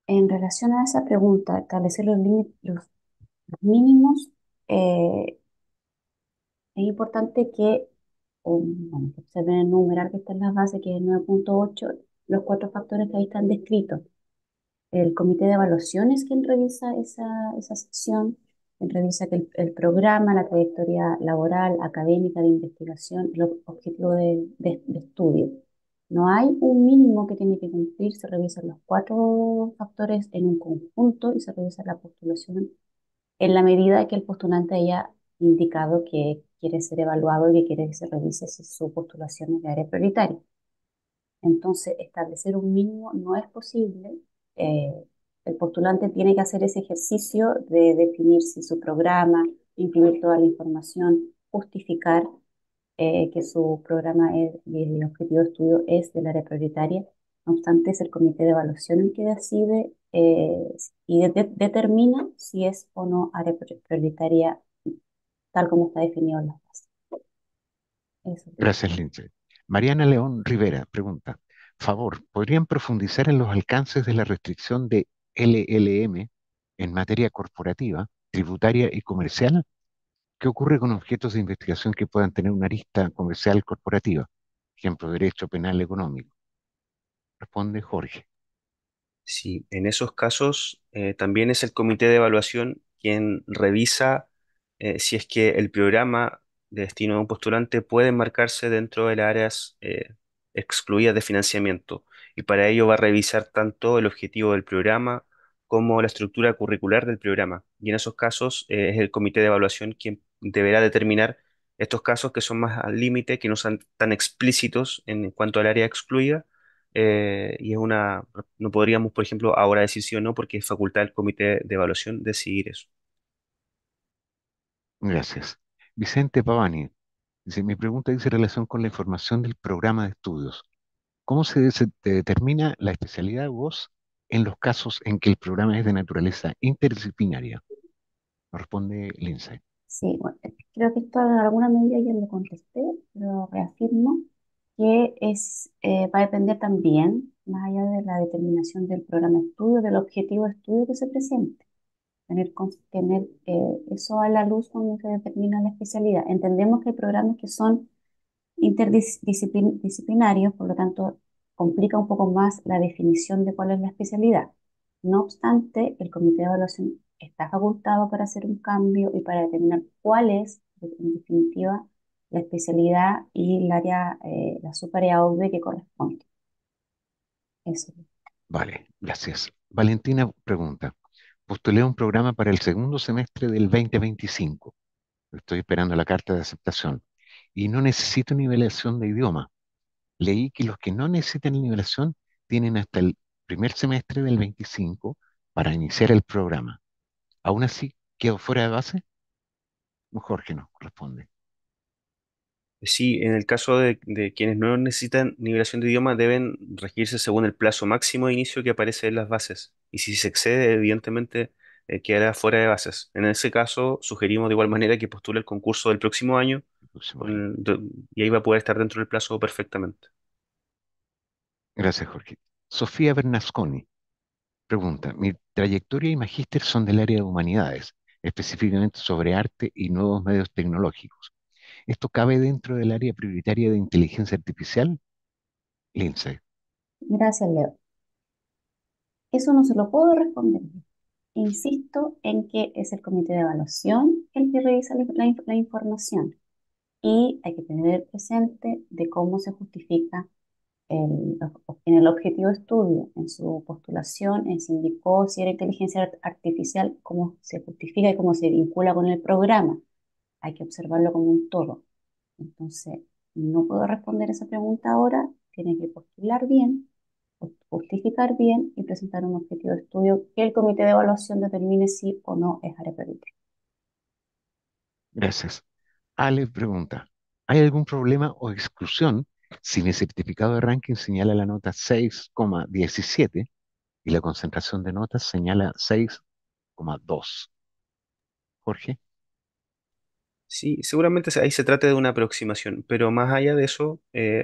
En relación a esa pregunta, establecer los mínimos, es importante que, bueno, que observen el numeral que está en las bases, que es 9.8, los cuatro factores que ahí están descritos. El comité de evaluación es quien revisa esa sección, quien revisa que el programa, la trayectoria laboral, académica, de investigación, los objetivos de estudio. No hay un mínimo que tiene que cumplir, se revisan los cuatro factores en un conjunto y se revisa la postulación en la medida que el postulante haya indicado que quiere ser evaluado y que quiere que se revise si su postulación es de área prioritaria. Entonces, establecer un mínimo no es posible. Eh, el postulante tiene que hacer ese ejercicio de definir si su programa, incluir toda la información, justificar que su programa y el objetivo de estudio es del área prioritaria. No obstante, es el comité de evaluación el que decide y determina si es o no área prioritaria tal como está definido en las bases. Eso. Gracias, Lindsay. Mariana León Rivera pregunta, favor, ¿podrían profundizar en los alcances de la restricción de LLM en materia corporativa, tributaria y comercial? ¿Qué ocurre con objetos de investigación que puedan tener una arista comercial corporativa? Ejemplo, derecho penal económico. Responde Jorge. Sí, en esos casos también es el comité de evaluación quien revisa si es que el programa de destino de un postulante puede enmarcarse dentro de las áreas excluidas de financiamiento. Y para ello va a revisar tanto el objetivo del programa como la estructura curricular del programa. Y en esos casos es el comité de evaluación quien deberá determinar estos casos que son más al límite, que no son tan explícitos en cuanto al área excluida y es no podríamos, por ejemplo, ahora decir sí o no porque es facultad del comité de evaluación decidir eso. Gracias. Vicente Pavani dice, mi pregunta dice relación con la información del programa de estudios. ¿Cómo se determina la especialidad voz en los casos en que el programa es de naturaleza interdisciplinaria? Responde Lindsay. Sí, bueno, creo que esto en alguna medida ya lo contesté, pero reafirmo que va a depender también, más allá de la determinación del programa de estudio, del objetivo de estudio que se presente. Tener eso a la luz cuando se determina la especialidad. Entendemos que hay programas que son interdisciplinarios, por lo tanto, complica un poco más la definición de cuál es la especialidad. No obstante, el comité de evaluación está facultado para hacer un cambio y para determinar cuál es, en definitiva, la especialidad y el área, la subárea OVE que corresponde. Eso. Vale, gracias. Valentina pregunta, postulé un programa para el segundo semestre del 2025. Estoy esperando la carta de aceptación y no necesito nivelación de idioma. Leí que los que no necesitan nivelación tienen hasta el primer semestre del 25 para iniciar el programa. ¿Aún así quedo fuera de base? Jorge nos responde. Sí, en el caso de quienes no necesitan nivelación de idioma, deben regirse según el plazo máximo de inicio que aparece en las bases. Y si se excede, evidentemente, quedará fuera de bases. En ese caso, sugerimos de igual manera que postule el concurso del próximo año El próximo año. y ahí va a poder estar dentro del plazo perfectamente. Gracias, Jorge. Sofía Bernasconi pregunta, mi trayectoria y magíster son del área de humanidades, específicamente sobre arte y nuevos medios tecnológicos. ¿Esto cabe dentro del área prioritaria de inteligencia artificial? Lindsay. Gracias, Leo. Eso no se lo puedo responder. Insisto en que es el comité de evaluación el que revisa la información y hay que tener presente de cómo se justifica en el objetivo de estudio, en su postulación, en si indicó si era inteligencia artificial, cómo se justifica y cómo se vincula con el programa. Hay que observarlo como un todo. Entonces, no puedo responder esa pregunta ahora, tiene que postular bien, justificar bien y presentar un objetivo de estudio que el comité de evaluación determine si o no es área prioritaria. Gracias. Ale pregunta, ¿hay algún problema o exclusión si mi certificado de ranking señala la nota 6,17 y la concentración de notas señala 6,2? Jorge. Sí, seguramente ahí se trata de una aproximación, pero más allá de eso,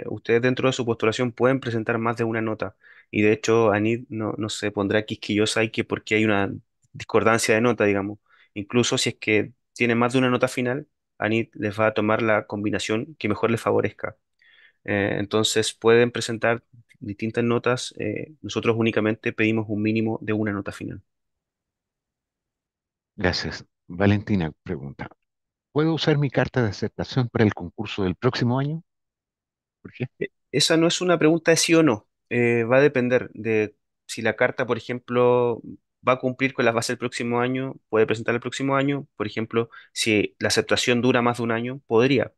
ustedes dentro de su postulación pueden presentar más de una nota. Y de hecho, ANID no se pondrá quisquillosa y que porque hay una discordancia de nota, digamos. Incluso si es que tiene más de una nota final, ANID les va a tomar la combinación que mejor les favorezca. Entonces pueden presentar distintas notas, nosotros únicamente pedimos un mínimo de una nota final. Gracias. Valentina pregunta, ¿puedo usar mi carta de aceptación para el concurso del próximo año? ¿Por qué? Esa no es una pregunta de sí o no. Va a depender de si la carta, por ejemplo, va a cumplir con las bases del próximo año, puede presentar el próximo año. Por ejemplo, si la aceptación dura más de un año, podría.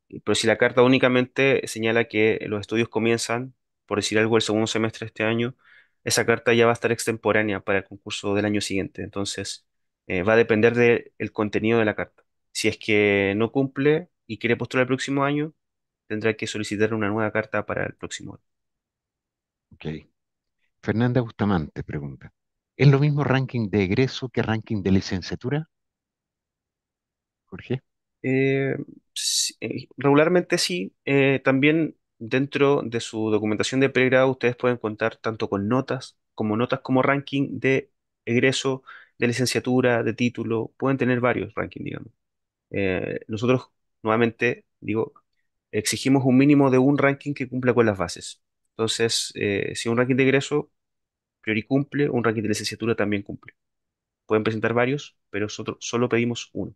Pero si la carta únicamente señala que los estudios comienzan, por decir algo, el segundo semestre de este año, esa carta ya va a estar extemporánea para el concurso del año siguiente. Entonces, va a depender del contenido de la carta. Si es que no cumple y quiere postular el próximo año, tendrá que solicitar una nueva carta para el próximo año. Ok. Fernanda Bustamante pregunta, ¿es lo mismo ranking de egreso que ranking de licenciatura, Jorge? Eh, Regularmente sí. También dentro de su documentación de pregrado ustedes pueden contar tanto con notas como ranking de egreso, de licenciatura, de título. Pueden tener varios rankings, digamos. Nosotros, nuevamente, digo, exigimos un mínimo de un ranking que cumpla con las bases. Entonces, si un ranking de egreso, priori cumple, un ranking de licenciatura también cumple. Pueden presentar varios, pero nosotros solo pedimos uno.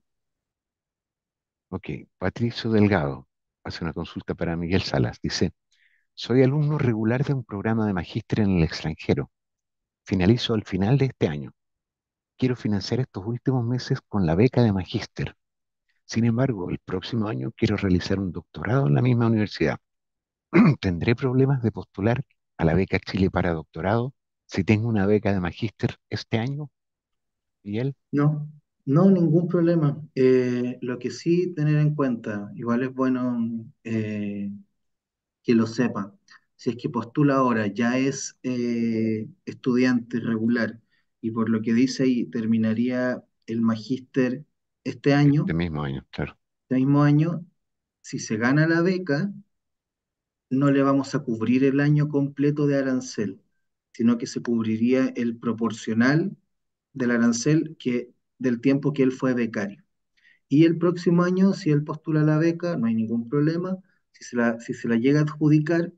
Ok. Patricio Delgado hace una consulta para Miguel Salas. Dice, soy alumno regular de un programa de magíster en el extranjero. Finalizo al final de este año. Quiero financiar estos últimos meses con la beca de magíster. Sin embargo, el próximo año quiero realizar un doctorado en la misma universidad. ¿Tendré problemas de postular a la beca Chile para doctorado si tengo una beca de magíster este año? ¿Y él? No, no, ningún problema. Lo que sí tener en cuenta, igual es bueno que lo sepa. Si es que postula ahora, ya es estudiante regular y por lo que dice ahí terminaría el magíster Este mismo año, claro. este mismo año, si se gana la beca, no le vamos a cubrir el año completo de arancel, sino que se cubriría el proporcional del arancel del tiempo que él fue becario. Y el próximo año, si él postula la beca, no hay ningún problema. Si se la llega a adjudicar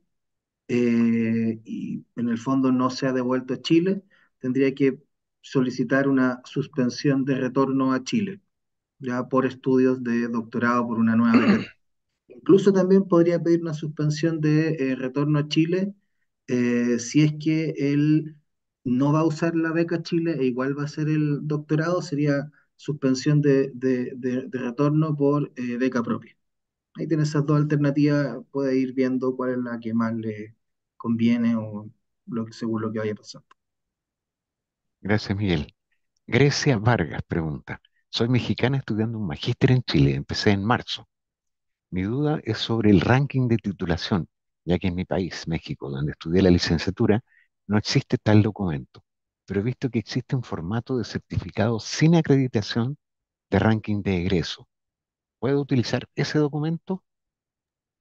y en el fondo no se ha devuelto a Chile, tendría que solicitar una suspensión de retorno a Chile, ya por estudios de doctorado por una nueva beca. Incluso también podría pedir una suspensión de retorno a Chile si es que él no va a usar la beca Chile e igual va a hacer el doctorado, sería suspensión de retorno por beca propia. Ahí tiene esas dos alternativas, puede ir viendo cuál es la que más le conviene o según lo que vaya pasando. Gracias, Miguel. Grecia Vargas pregunta, soy mexicana estudiando un magíster en Chile. Empecé en marzo. Mi duda es sobre el ranking de titulación, ya que en mi país, México, donde estudié la licenciatura, no existe tal documento. Pero he visto que existe un formato de certificado sin acreditación de ranking de egreso. ¿Puedo utilizar ese documento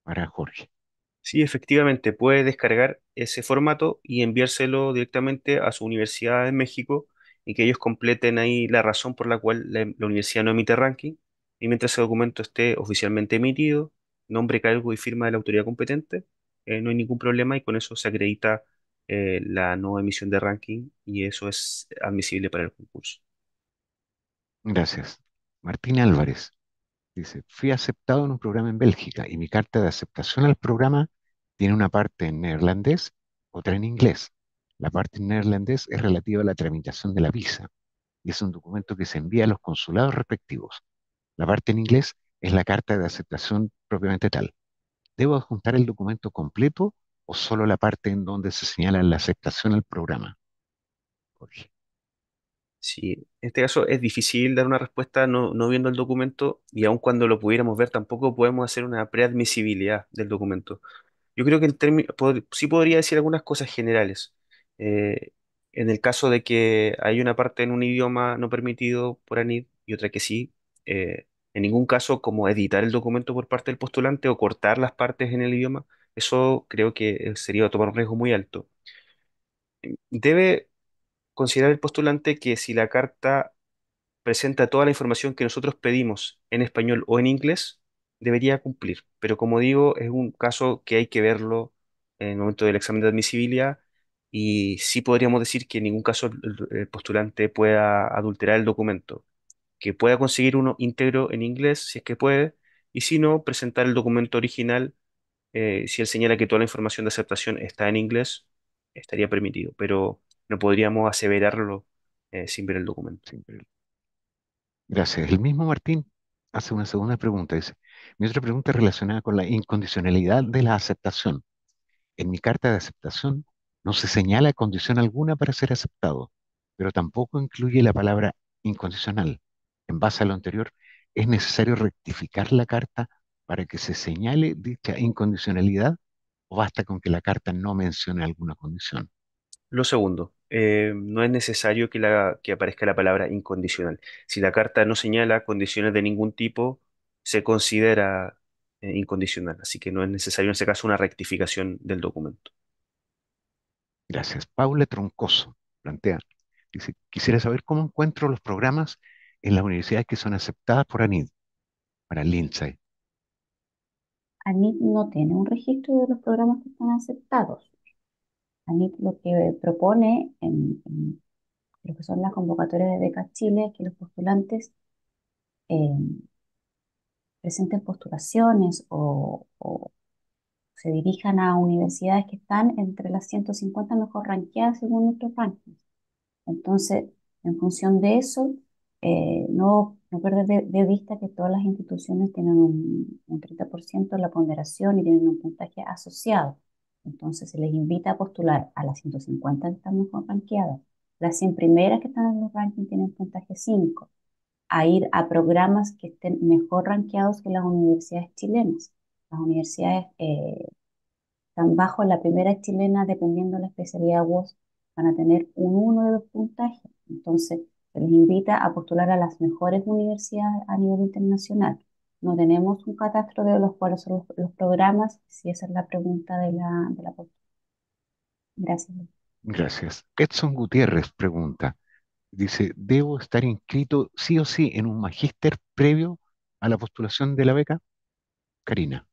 para Jorge? Sí, efectivamente, puede descargar ese formato y enviárselo directamente a su universidad en México y que ellos completen ahí la razón por la cual la universidad no emite ranking. Y mientras ese documento esté oficialmente emitido, nombre, cargo y firma de la autoridad competente, no hay ningún problema y con eso se acredita la no emisión de ranking y eso es admisible para el concurso. Gracias. Martín Álvarez dice, fui aceptado en un programa en Bélgica y mi carta de aceptación al programa tiene una parte en neerlandés, otra en inglés. La parte en neerlandés es relativa a la tramitación de la visa y es un documento que se envía a los consulados respectivos. La parte en inglés es la carta de aceptación propiamente tal. ¿Debo adjuntar el documento completo o solo la parte en donde se señala la aceptación al programa? Jorge. Sí, en este caso es difícil dar una respuesta no viendo el documento y aun cuando lo pudiéramos ver tampoco podemos hacer una preadmisibilidad del documento. Yo creo que sí podría decir algunas cosas generales. Eh, en el caso de que hay una parte en un idioma no permitido por ANID y otra que sí, en ningún caso como editar el documento por parte del postulante o cortar las partes en el idioma, eso creo que sería tomar un riesgo muy alto. Debe considerar el postulante que si la carta presenta toda la información que nosotros pedimos en español o en inglés, debería cumplir. Pero como digo, es un caso que hay que verlo en el momento del examen de admisibilidad y sí podríamos decir que en ningún caso el postulante pueda adulterar el documento, que pueda conseguir uno íntegro en inglés si es que puede, y si no, presentar el documento original. Si él señala que toda la información de aceptación está en inglés, estaría permitido, pero no podríamos aseverarlo sin ver el documento. Siempre. Gracias. El mismo Martín hace una segunda pregunta. Dice, mi otra pregunta es relacionada con la incondicionalidad de la aceptación. En mi carta de aceptación no se señala condición alguna para ser aceptado, pero tampoco incluye la palabra incondicional. En base a lo anterior, ¿es necesario rectificar la carta para que se señale dicha incondicionalidad o basta con que la carta no mencione alguna condición? Lo segundo, no es necesario que aparezca la palabra incondicional. Si la carta no señala condiciones de ningún tipo, se considera incondicional, así que no es necesario en ese caso una rectificación del documento. Gracias. Paula Troncoso plantea, dice, quisiera saber cómo encuentro los programas en las universidades que son aceptadas por ANID para Lindsay. ANIT no tiene un registro de los programas que están aceptados. ANIT lo que propone en lo que son las convocatorias de becas Chile es que los postulantes eh, presenten postulaciones o se dirijan a universidades que están entre las 150 mejor ranqueadas según nuestros rankings. Entonces, en función de eso, no perder de vista que todas las instituciones tienen un 30% de la ponderación y tienen un puntaje asociado. Entonces, se les invita a postular a las 150 que están mejor ranqueadas. Las 100 primeras que están en los rankings tienen puntaje 5, a ir a programas que estén mejor ranqueados que las universidades chilenas. Las universidades están bajo la primera chilena, dependiendo de la especialidad WOS, van a tener un 1 de puntaje. Entonces, se les invita a postular a las mejores universidades a nivel internacional. No tenemos un catastro de los cuales son los programas, si esa es la pregunta de la postura. Gracias. Gracias. Edson Gutiérrez pregunta, dice, ¿debo estar inscrito sí o sí en un magíster previo a la postulación de la beca? Karina.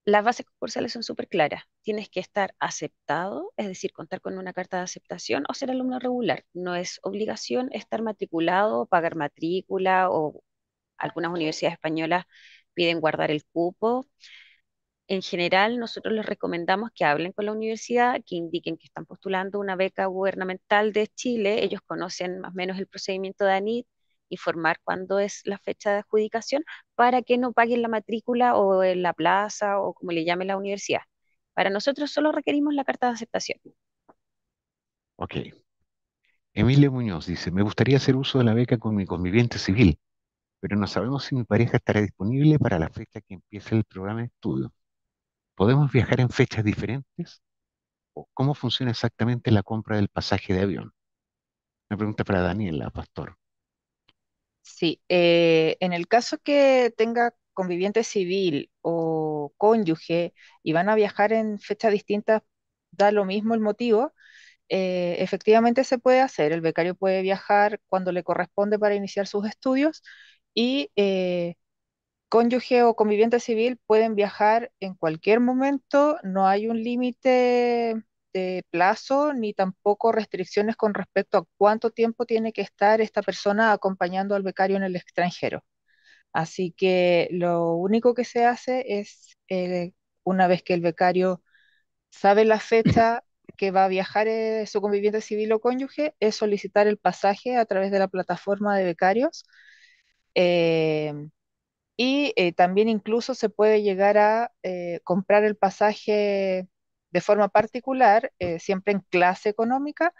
Las bases concursales son súper claras. Tienes que estar aceptado, es decir, contar con una carta de aceptación o ser alumno regular. No es obligación estar matriculado, pagar matrícula o algunas universidades españolas piden guardar el cupo. En general, nosotros les recomendamos que hablen con la universidad, que indiquen que están postulando una beca gubernamental de Chile. Ellos conocen más o menos el procedimiento de ANIT, informar cuándo es la fecha de adjudicación para que no paguen la matrícula o en la plaza o como le llame la universidad. Para nosotros solo requerimos la carta de aceptación. Ok. Emilio Muñoz dice, me gustaría hacer uso de la beca con mi conviviente civil, pero no sabemos si mi pareja estará disponible para la fecha que empiece el programa de estudio. ¿Podemos viajar en fechas diferentes? ¿O cómo funciona exactamente la compra del pasaje de avión? Una pregunta para Daniela, pastor. Sí, en el caso que tenga conviviente civil o cónyuge y van a viajar en fechas distintas, da lo mismo el motivo, efectivamente se puede hacer. El becario puede viajar cuando le corresponde para iniciar sus estudios y cónyuge o conviviente civil pueden viajar en cualquier momento, no hay un límite de plazo ni tampoco restricciones con respecto a cuánto tiempo tiene que estar esta persona acompañando al becario en el extranjero. Así que lo único que se hace es, una vez que el becario sabe la fecha que va a viajar su conviviente civil o cónyuge, es solicitar el pasaje a través de la plataforma de becarios. eh, y también incluso se puede llegar a comprar el pasaje de forma particular, siempre en clase económica,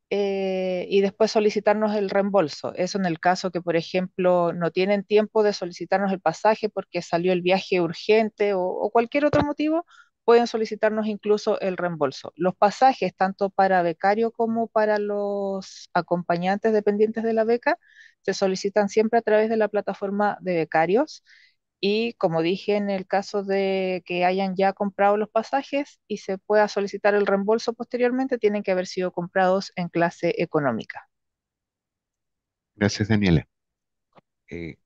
y después solicitarnos el reembolso. Eso en el caso que, por ejemplo, no tienen tiempo de solicitarnos el pasaje porque salió el viaje urgente o cualquier otro motivo, pueden solicitarnos incluso el reembolso. Los pasajes, tanto para becario como para los acompañantes dependientes de la beca, se solicitan siempre a través de la plataforma de becarios. Y como dije, en el caso de que hayan ya comprado los pasajes y se pueda solicitar el reembolso posteriormente, tienen que haber sido comprados en clase económica. Gracias, Daniela. Eh,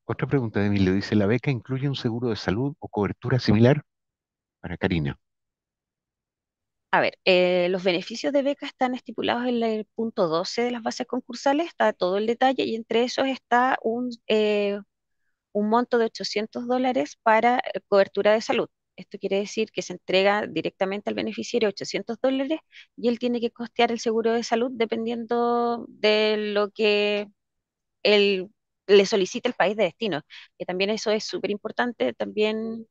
Otra pregunta de Emilio dice, ¿la beca incluye un seguro de salud o cobertura similar? Para Karina. A ver, los beneficios de beca están estipulados en el punto 12 de las bases concursales, está todo el detalle y entre esos está un monto de $800 para cobertura de salud. Esto quiere decir que se entrega directamente al beneficiario $800 y él tiene que costear el seguro de salud dependiendo de lo que él le solicita el país de destino, que también eso es súper importante, también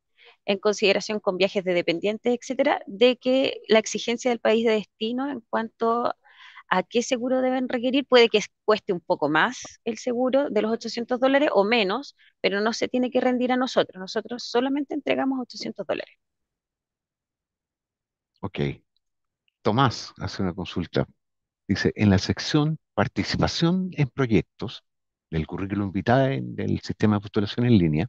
en consideración con viajes de dependientes, etcétera, de que la exigencia del país de destino en cuanto a qué seguro deben requerir, puede que cueste un poco más el seguro de los $800 o menos, pero no se tiene que rendir a nosotros. Nosotros solamente entregamos $800. Ok. Tomás hace una consulta. Dice, en la sección participación en proyectos del currículum vitae del sistema de postulación en línea,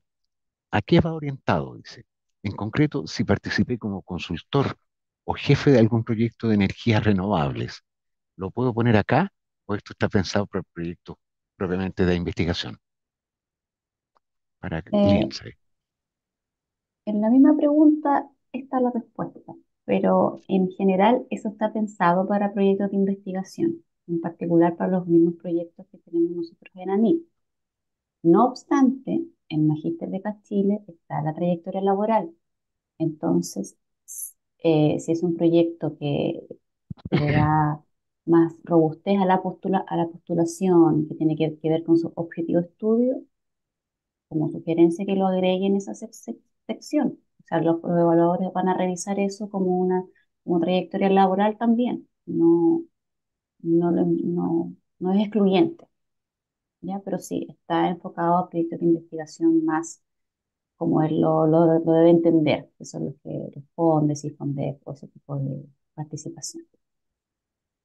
¿a qué va orientado? Dice. En concreto, si participé como consultor o jefe de algún proyecto de energías renovables, ¿lo puedo poner acá o esto está pensado para proyectos propiamente de investigación? Para Eh, Lindsay. en la misma pregunta está la respuesta, pero en general eso está pensado para proyectos de investigación, en particular para los mismos proyectos que tenemos nosotros en ANIT. No obstante, en Magíster de Chile está la trayectoria laboral. Entonces, si es un proyecto que le da más robustez a a la postulación, que tiene que ver con su objetivo de estudio, como sugerencia que lo agreguen en esa sección. O sea, los evaluadores van a revisar eso como una como trayectoria laboral también. No es excluyente, ¿ya? Pero sí, está enfocado a proyectos de investigación más como él lo debe entender, que son los que responde, si fonde, o ese tipo de participación.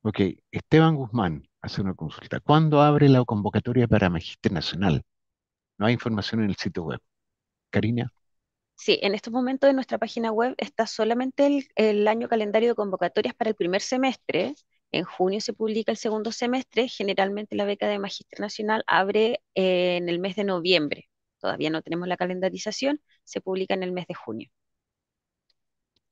Ok, Esteban Guzmán hace una consulta. ¿Cuándo abre la convocatoria para Magíster Nacional? No hay información en el sitio web. Karina, Sí, en estos momentos en nuestra página web está solamente el año calendario de convocatorias para el primer semestre. En junio se publica el segundo semestre. Generalmente la beca de Magíster Nacional abre en el mes de noviembre. Todavía no tenemos la calendarización, se publica en el mes de junio.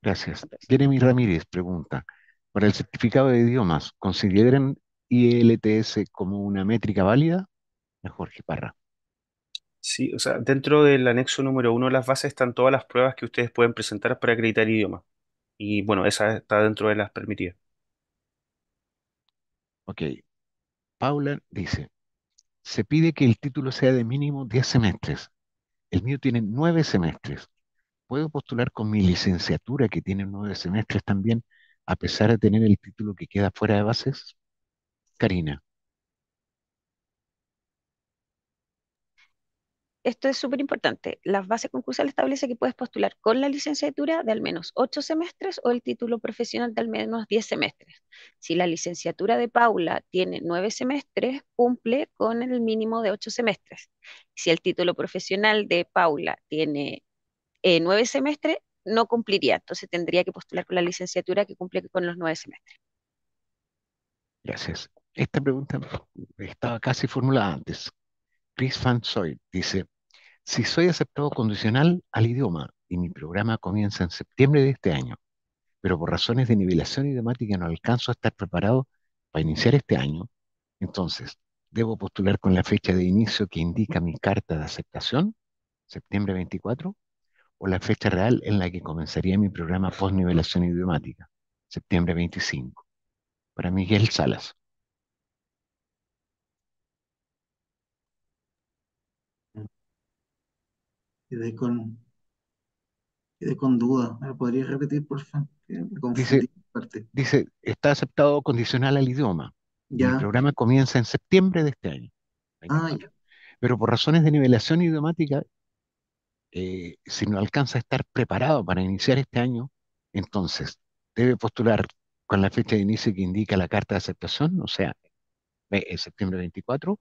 gracias. Jeremy Ramírez pregunta, ¿para el certificado de idiomas consideran IELTS como una métrica válida? A Jorge Parra. Sí, o sea, dentro del anexo número 1 de las bases están todas las pruebas que ustedes pueden presentar para acreditar idioma. Y bueno, esa está dentro de las permitidas. Ok, Paula dice, se pide que el título sea de mínimo 10 semestres. El mío tiene 9 semestres. ¿Puedo postular con mi licenciatura que tiene 9 semestres también, a pesar de tener el título que queda fuera de bases? Karina. Esto es súper importante. Las bases concursales establece que puedes postular con la licenciatura de al menos 8 semestres o el título profesional de al menos 10 semestres. Si la licenciatura de Paula tiene 9 semestres, cumple con el mínimo de 8 semestres. Si el título profesional de Paula tiene 9 semestres, no cumpliría. Entonces tendría que postular con la licenciatura que cumple con los 9 semestres. Gracias. Esta pregunta estaba casi formulada antes. Chris Van Soy dice, si soy aceptado condicional al idioma y mi programa comienza en septiembre de este año, pero por razones de nivelación idiomática no alcanzo a estar preparado para iniciar este año, entonces, ¿debo postular con la fecha de inicio que indica mi carta de aceptación, septiembre 24, o la fecha real en la que comenzaría mi programa post-nivelación idiomática, septiembre 25? Para Miguel Salas. Quedé con, quedé con duda. ¿Me lo podrías repetir, por favor? Que me Dice, confundí en parte. dice, está aceptado condicional al idioma y mi Ya. programa comienza en septiembre de este año, Ah, 24. ya. Pero por razones de nivelación idiomática, si no alcanza a estar preparado para iniciar este año, entonces debe postular con la fecha de inicio que indica la carta de aceptación, o sea, septiembre 24,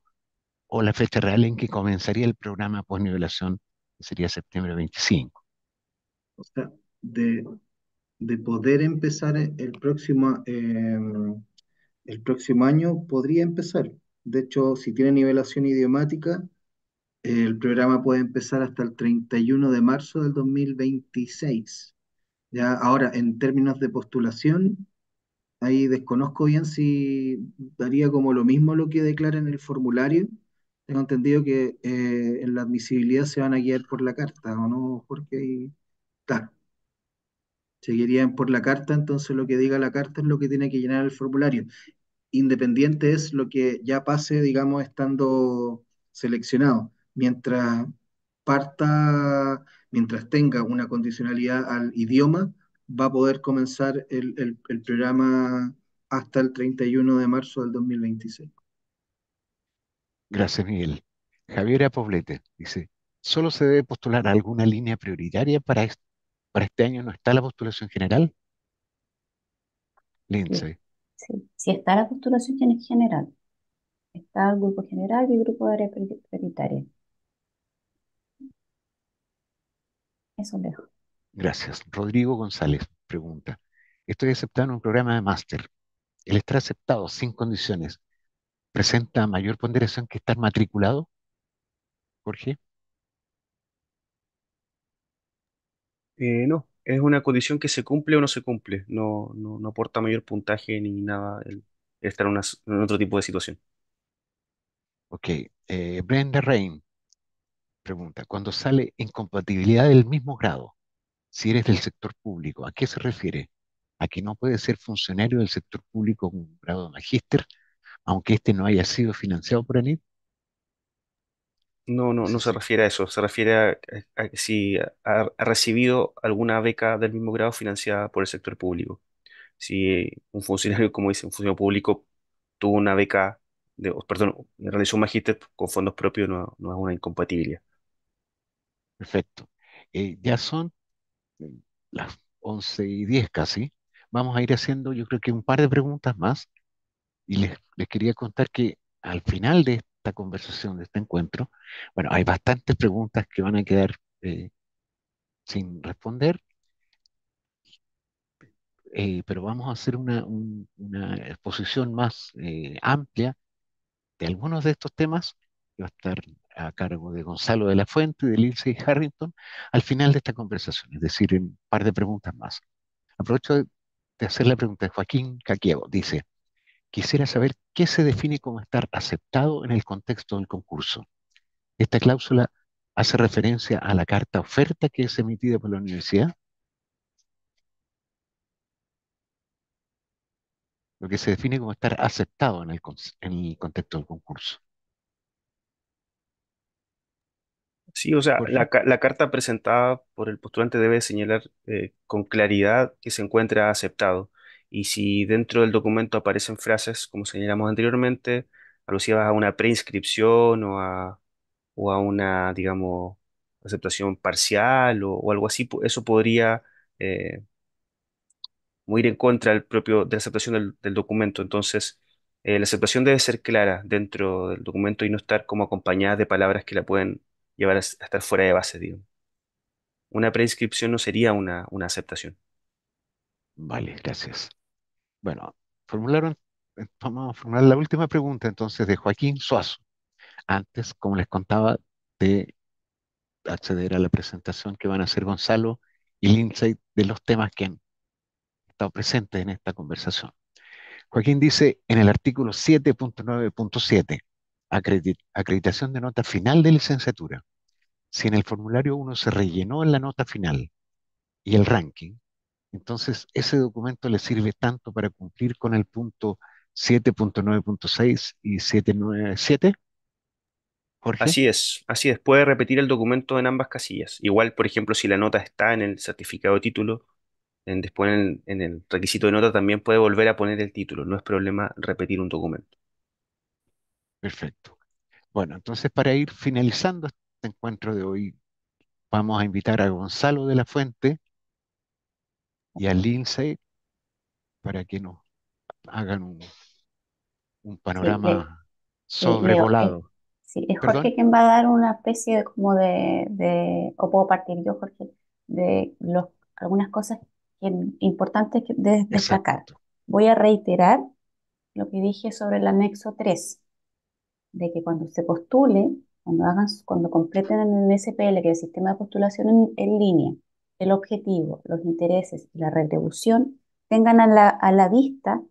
o la fecha real en que comenzaría el programa post-nivelación, que sería septiembre 25. O sea, de poder empezar el próximo año, podría empezar. De hecho, si tiene nivelación idiomática, el programa puede empezar hasta el 31 de marzo del 2026. Ya, ahora, en términos de postulación, ahí desconozco bien si daría como lo mismo lo que declara en el formulario. Tengo entendido que en la admisibilidad se van a guiar por la carta, ¿o no, Jorge? Claro, se guiarían por la carta, entonces lo que diga la carta es lo que tiene que llenar el formulario. Independiente es lo que ya pase, digamos, estando seleccionado. Parta, mientras tenga una condicionalidad al idioma, va a poder comenzar el programa hasta el 31 de marzo del 2026. Gracias, Miguel. Javiera Poblete dice, ¿solo se debe postular a alguna línea prioritaria para este año? ¿No está la postulación general? Sí, Lindsay, sí. Si está la postulación en general, está el grupo general y el grupo de área prioritaria. Eso lejos. gracias. Rodrigo González pregunta, estoy aceptando un programa de máster. El estar aceptado sin condiciones presenta mayor ponderación que estar matriculado, Jorge. No, es una condición que se cumple o no se cumple. No aporta mayor puntaje ni nada el estar en otro tipo de situación. Ok. Brenda Rain pregunta, cuando sale incompatibilidad del mismo grado, si eres del sector público, ¿a qué se refiere? ¿A que no puedes ser funcionario del sector público con un grado de magíster, aunque este no haya sido financiado por ANIT? No No sé se si. refiere a eso. Se refiere a que si ha recibido alguna beca del mismo grado financiada por el sector público. Si un funcionario, como dice, un funcionario público tuvo una beca, perdón, realizó un magíster con fondos propios, no es una incompatibilidad. Perfecto. Ya son eh, las 11:10 casi. Vamos a ir haciendo, yo creo que un par de preguntas más. Y les quería contar que al final de esta conversación, de este encuentro, bueno, hay bastantes preguntas que van a quedar sin responder, pero vamos a hacer una exposición más amplia de algunos de estos temas, que va a estar a cargo de Gonzalo de la Fuente y de Lindsay Harrington al final de esta conversación, es decir, en un par de preguntas más. Aprovecho de hacer la pregunta de Joaquín Caquiego. Dice, quisiera saber qué se define como estar aceptado en el contexto del concurso. Esta cláusula hace referencia a la carta oferta que es emitida por la universidad, lo que se define como estar aceptado en el contexto del concurso. Sí, o sea, Jorge, la carta presentada por el postulante debe señalar con claridad que se encuentra aceptado. Y si dentro del documento aparecen frases, como señalamos anteriormente, alusivas a una preinscripción o a una, digamos, aceptación parcial o algo así, eso podría eh, muy ir en contra de la aceptación del documento. Entonces, la aceptación debe ser clara dentro del documento y no estar como acompañada de palabras que la pueden llevar a estar fuera de base, digamos. Una preinscripción no sería una aceptación. vale, gracias. Bueno, vamos a formular la última pregunta entonces de Joaquín Suazo. Antes, como les contaba, de acceder a la presentación que van a hacer Gonzalo y Lindsay de los temas que han estado presentes en esta conversación. Joaquín dice en el artículo 7.9.7, acreditación de nota final de licenciatura. Si en el formulario uno se rellenó en la nota final y el ranking, entonces ese documento le sirve tanto para cumplir con el punto 7.9.6 y 797, Jorge. Así es. Puede repetir el documento en ambas casillas. Igual, por ejemplo, si la nota está en el certificado de título, después en el requisito de nota también puede volver a poner el título. No es problema repetir un documento. Perfecto. Bueno, entonces para ir finalizando este encuentro de hoy, vamos a invitar a Gonzalo de la Fuente y a Lindsay para que nos hagan un Sí, panorama Leo, sobrevolado. sí, es ¿Perdón? Jorge quien va a dar una especie de como o puedo partir yo, Jorge, de algunas cosas importantes de destacar. Exacto. Voy a reiterar lo que dije sobre el anexo 3 de que cuando se postule, cuando completen en el SPL, que es el sistema de postulación en línea, el objetivo, los intereses y la retribución tengan a la vista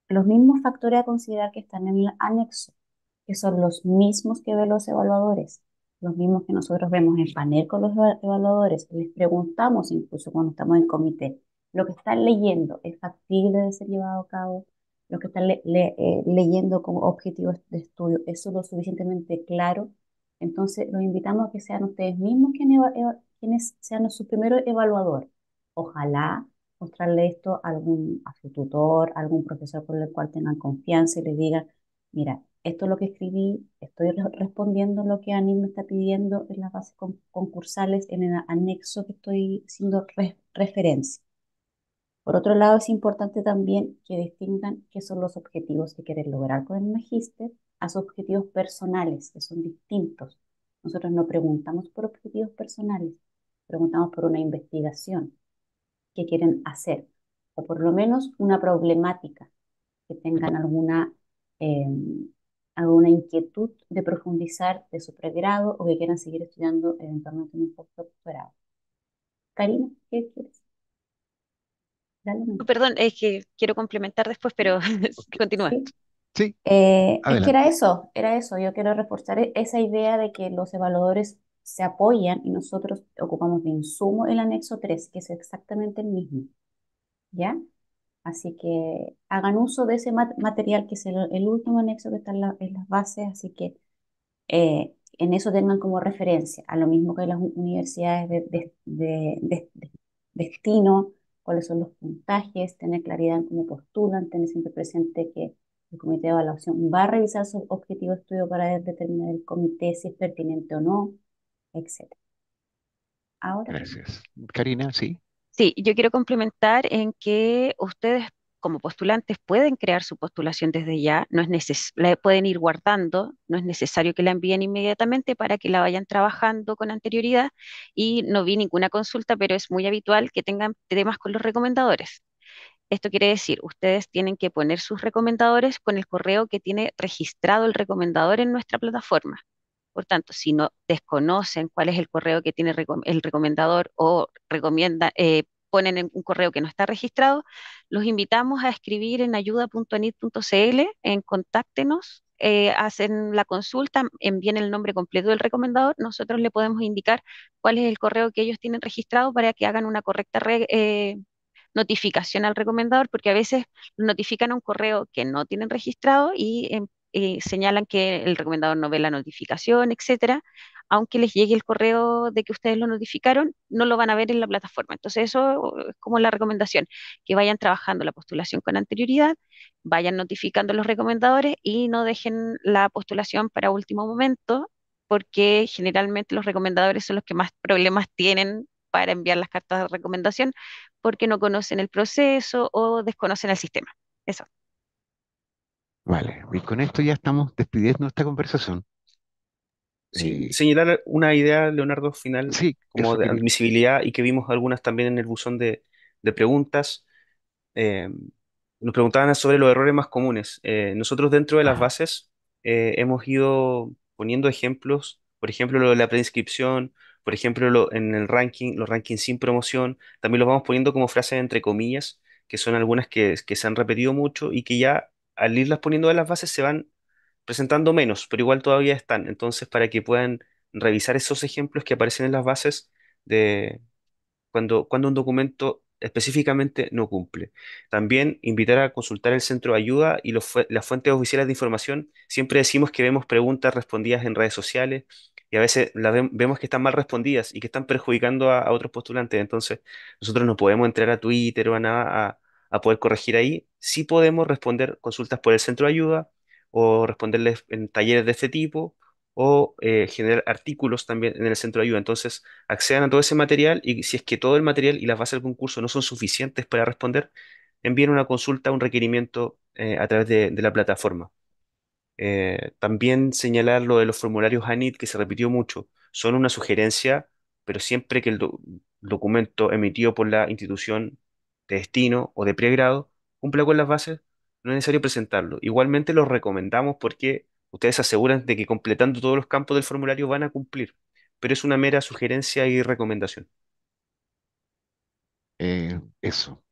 los mismos factores a considerar que están en el anexo, que son los mismos que ven los evaluadores, los mismos que nosotros vemos en panel con los evaluadores. Les preguntamos incluso cuando estamos en comité, ¿lo que están leyendo es factible de ser llevado a cabo? ¿Lo que están leyendo como objetivos de estudio es lo suficientemente claro? Entonces, los invitamos a que sean ustedes mismos quienes sean su primer evaluador. Ojalá mostrarle esto a su tutor, a algún profesor con el cual tengan confianza y le digan, mira, esto es lo que escribí, estoy respondiendo lo que ANIL me está pidiendo en las bases concursales, en el anexo que estoy haciendo referencia. Por otro lado, es importante también que distingan qué son los objetivos que quieren lograr con el magíster a sus objetivos personales, que son distintos. Nosotros no preguntamos por objetivos personales, preguntamos por una investigación que quieren hacer, o por lo menos una problemática, que tengan eh, alguna inquietud de profundizar de su pregrado o que quieran seguir estudiando eventualmente en un postdoctorado. Karina, ¿qué quieres? Dale, no. Perdón, es que quiero complementar después, pero continúa. Sí. Sí, Es que adelante. era eso. Yo quiero reforzar esa idea de que los evaluadores se apoyan y nosotros ocupamos de insumo el anexo 3, que es exactamente el mismo, ¿ya? Así que hagan uso de ese material que es el último anexo que está en las bases, así que en eso tengan como referencia, a lo mismo que las universidades de destino, cuáles son los puntajes, tener claridad en cómo postulan, tener siempre presente que el comité de evaluación va a revisar su objetivo de estudio para determinar el comité si es pertinente o no, etcétera. Ahora, Gracias. Karina, sí. Sí, yo quiero complementar en que ustedes como postulantes pueden crear su postulación desde ya, no es la pueden ir guardando, no es necesario que la envíen inmediatamente para que la vayan trabajando con anterioridad y no vi ninguna consulta, pero es muy habitual que tengan temas con los recomendadores. Esto quiere decir, ustedes tienen que poner sus recomendadores con el correo que tiene registrado el recomendador en nuestra plataforma. Por tanto, si no desconocen cuál es el correo que tiene el recomendador o ponen en un correo que no está registrado, los invitamos a escribir en ayuda.anit.cl, en contáctenos, hacen la consulta, envíen el nombre completo del recomendador, nosotros le podemos indicar cuál es el correo que ellos tienen registrado para que hagan una correcta notificación al recomendador, porque a veces notifican a un correo que no tienen registrado y señalan que el recomendador no ve la notificación, etcétera. Aunque les llegue el correo de que ustedes lo notificaron, no lo van a ver en la plataforma. Entonces, eso es como la recomendación, que vayan trabajando la postulación con anterioridad, vayan notificando a los recomendadores y no dejen la postulación para último momento, porque generalmente los recomendadores son los que más problemas tienen para enviar las cartas de recomendación porque no conocen el proceso o desconocen el sistema. Eso. Vale. Y con esto ya estamos despidiendo esta conversación. Sí, Eh, señalar una idea, Leonardo, final, sí, como eso de quería. admisibilidad y que vimos algunas también en el buzón de preguntas. Eh, Nos preguntaban sobre los errores más comunes. Nosotros dentro de las Ajá. bases hemos ido poniendo ejemplos, por ejemplo, lo de la preinscripción, por ejemplo, en el ranking, los rankings sin promoción, también los vamos poniendo como frases entre comillas, que son algunas que se han repetido mucho y que ya al irlas poniendo en las bases se van presentando menos, pero igual todavía están. Entonces, para que puedan revisar esos ejemplos que aparecen en las bases cuando un documento específicamente no cumple. También invitar a consultar el centro de ayuda y las fuentes oficiales de información. Siempre decimos que vemos preguntas respondidas en redes sociales y a veces vemos que están mal respondidas y que están perjudicando a otros postulantes. Entonces, nosotros no podemos entrar a Twitter o a nada a poder corregir ahí. Sí podemos responder consultas por el centro de ayuda o responderles en talleres de este tipo o generar artículos también en el centro de ayuda. Entonces, accedan a todo ese material y si es que todo el material y las bases del concurso no son suficientes para responder, envíen una consulta, un requerimiento a través de la plataforma. También señalar lo de los formularios ANID que se repitió mucho. Son una sugerencia, pero siempre que el documento emitido por la institución de destino o de pregrado cumpla con las bases, no es necesario presentarlo. Igualmente los recomendamos porque ustedes aseguran de que completando todos los campos del formulario van a cumplir, pero es una mera sugerencia y recomendación. Eso.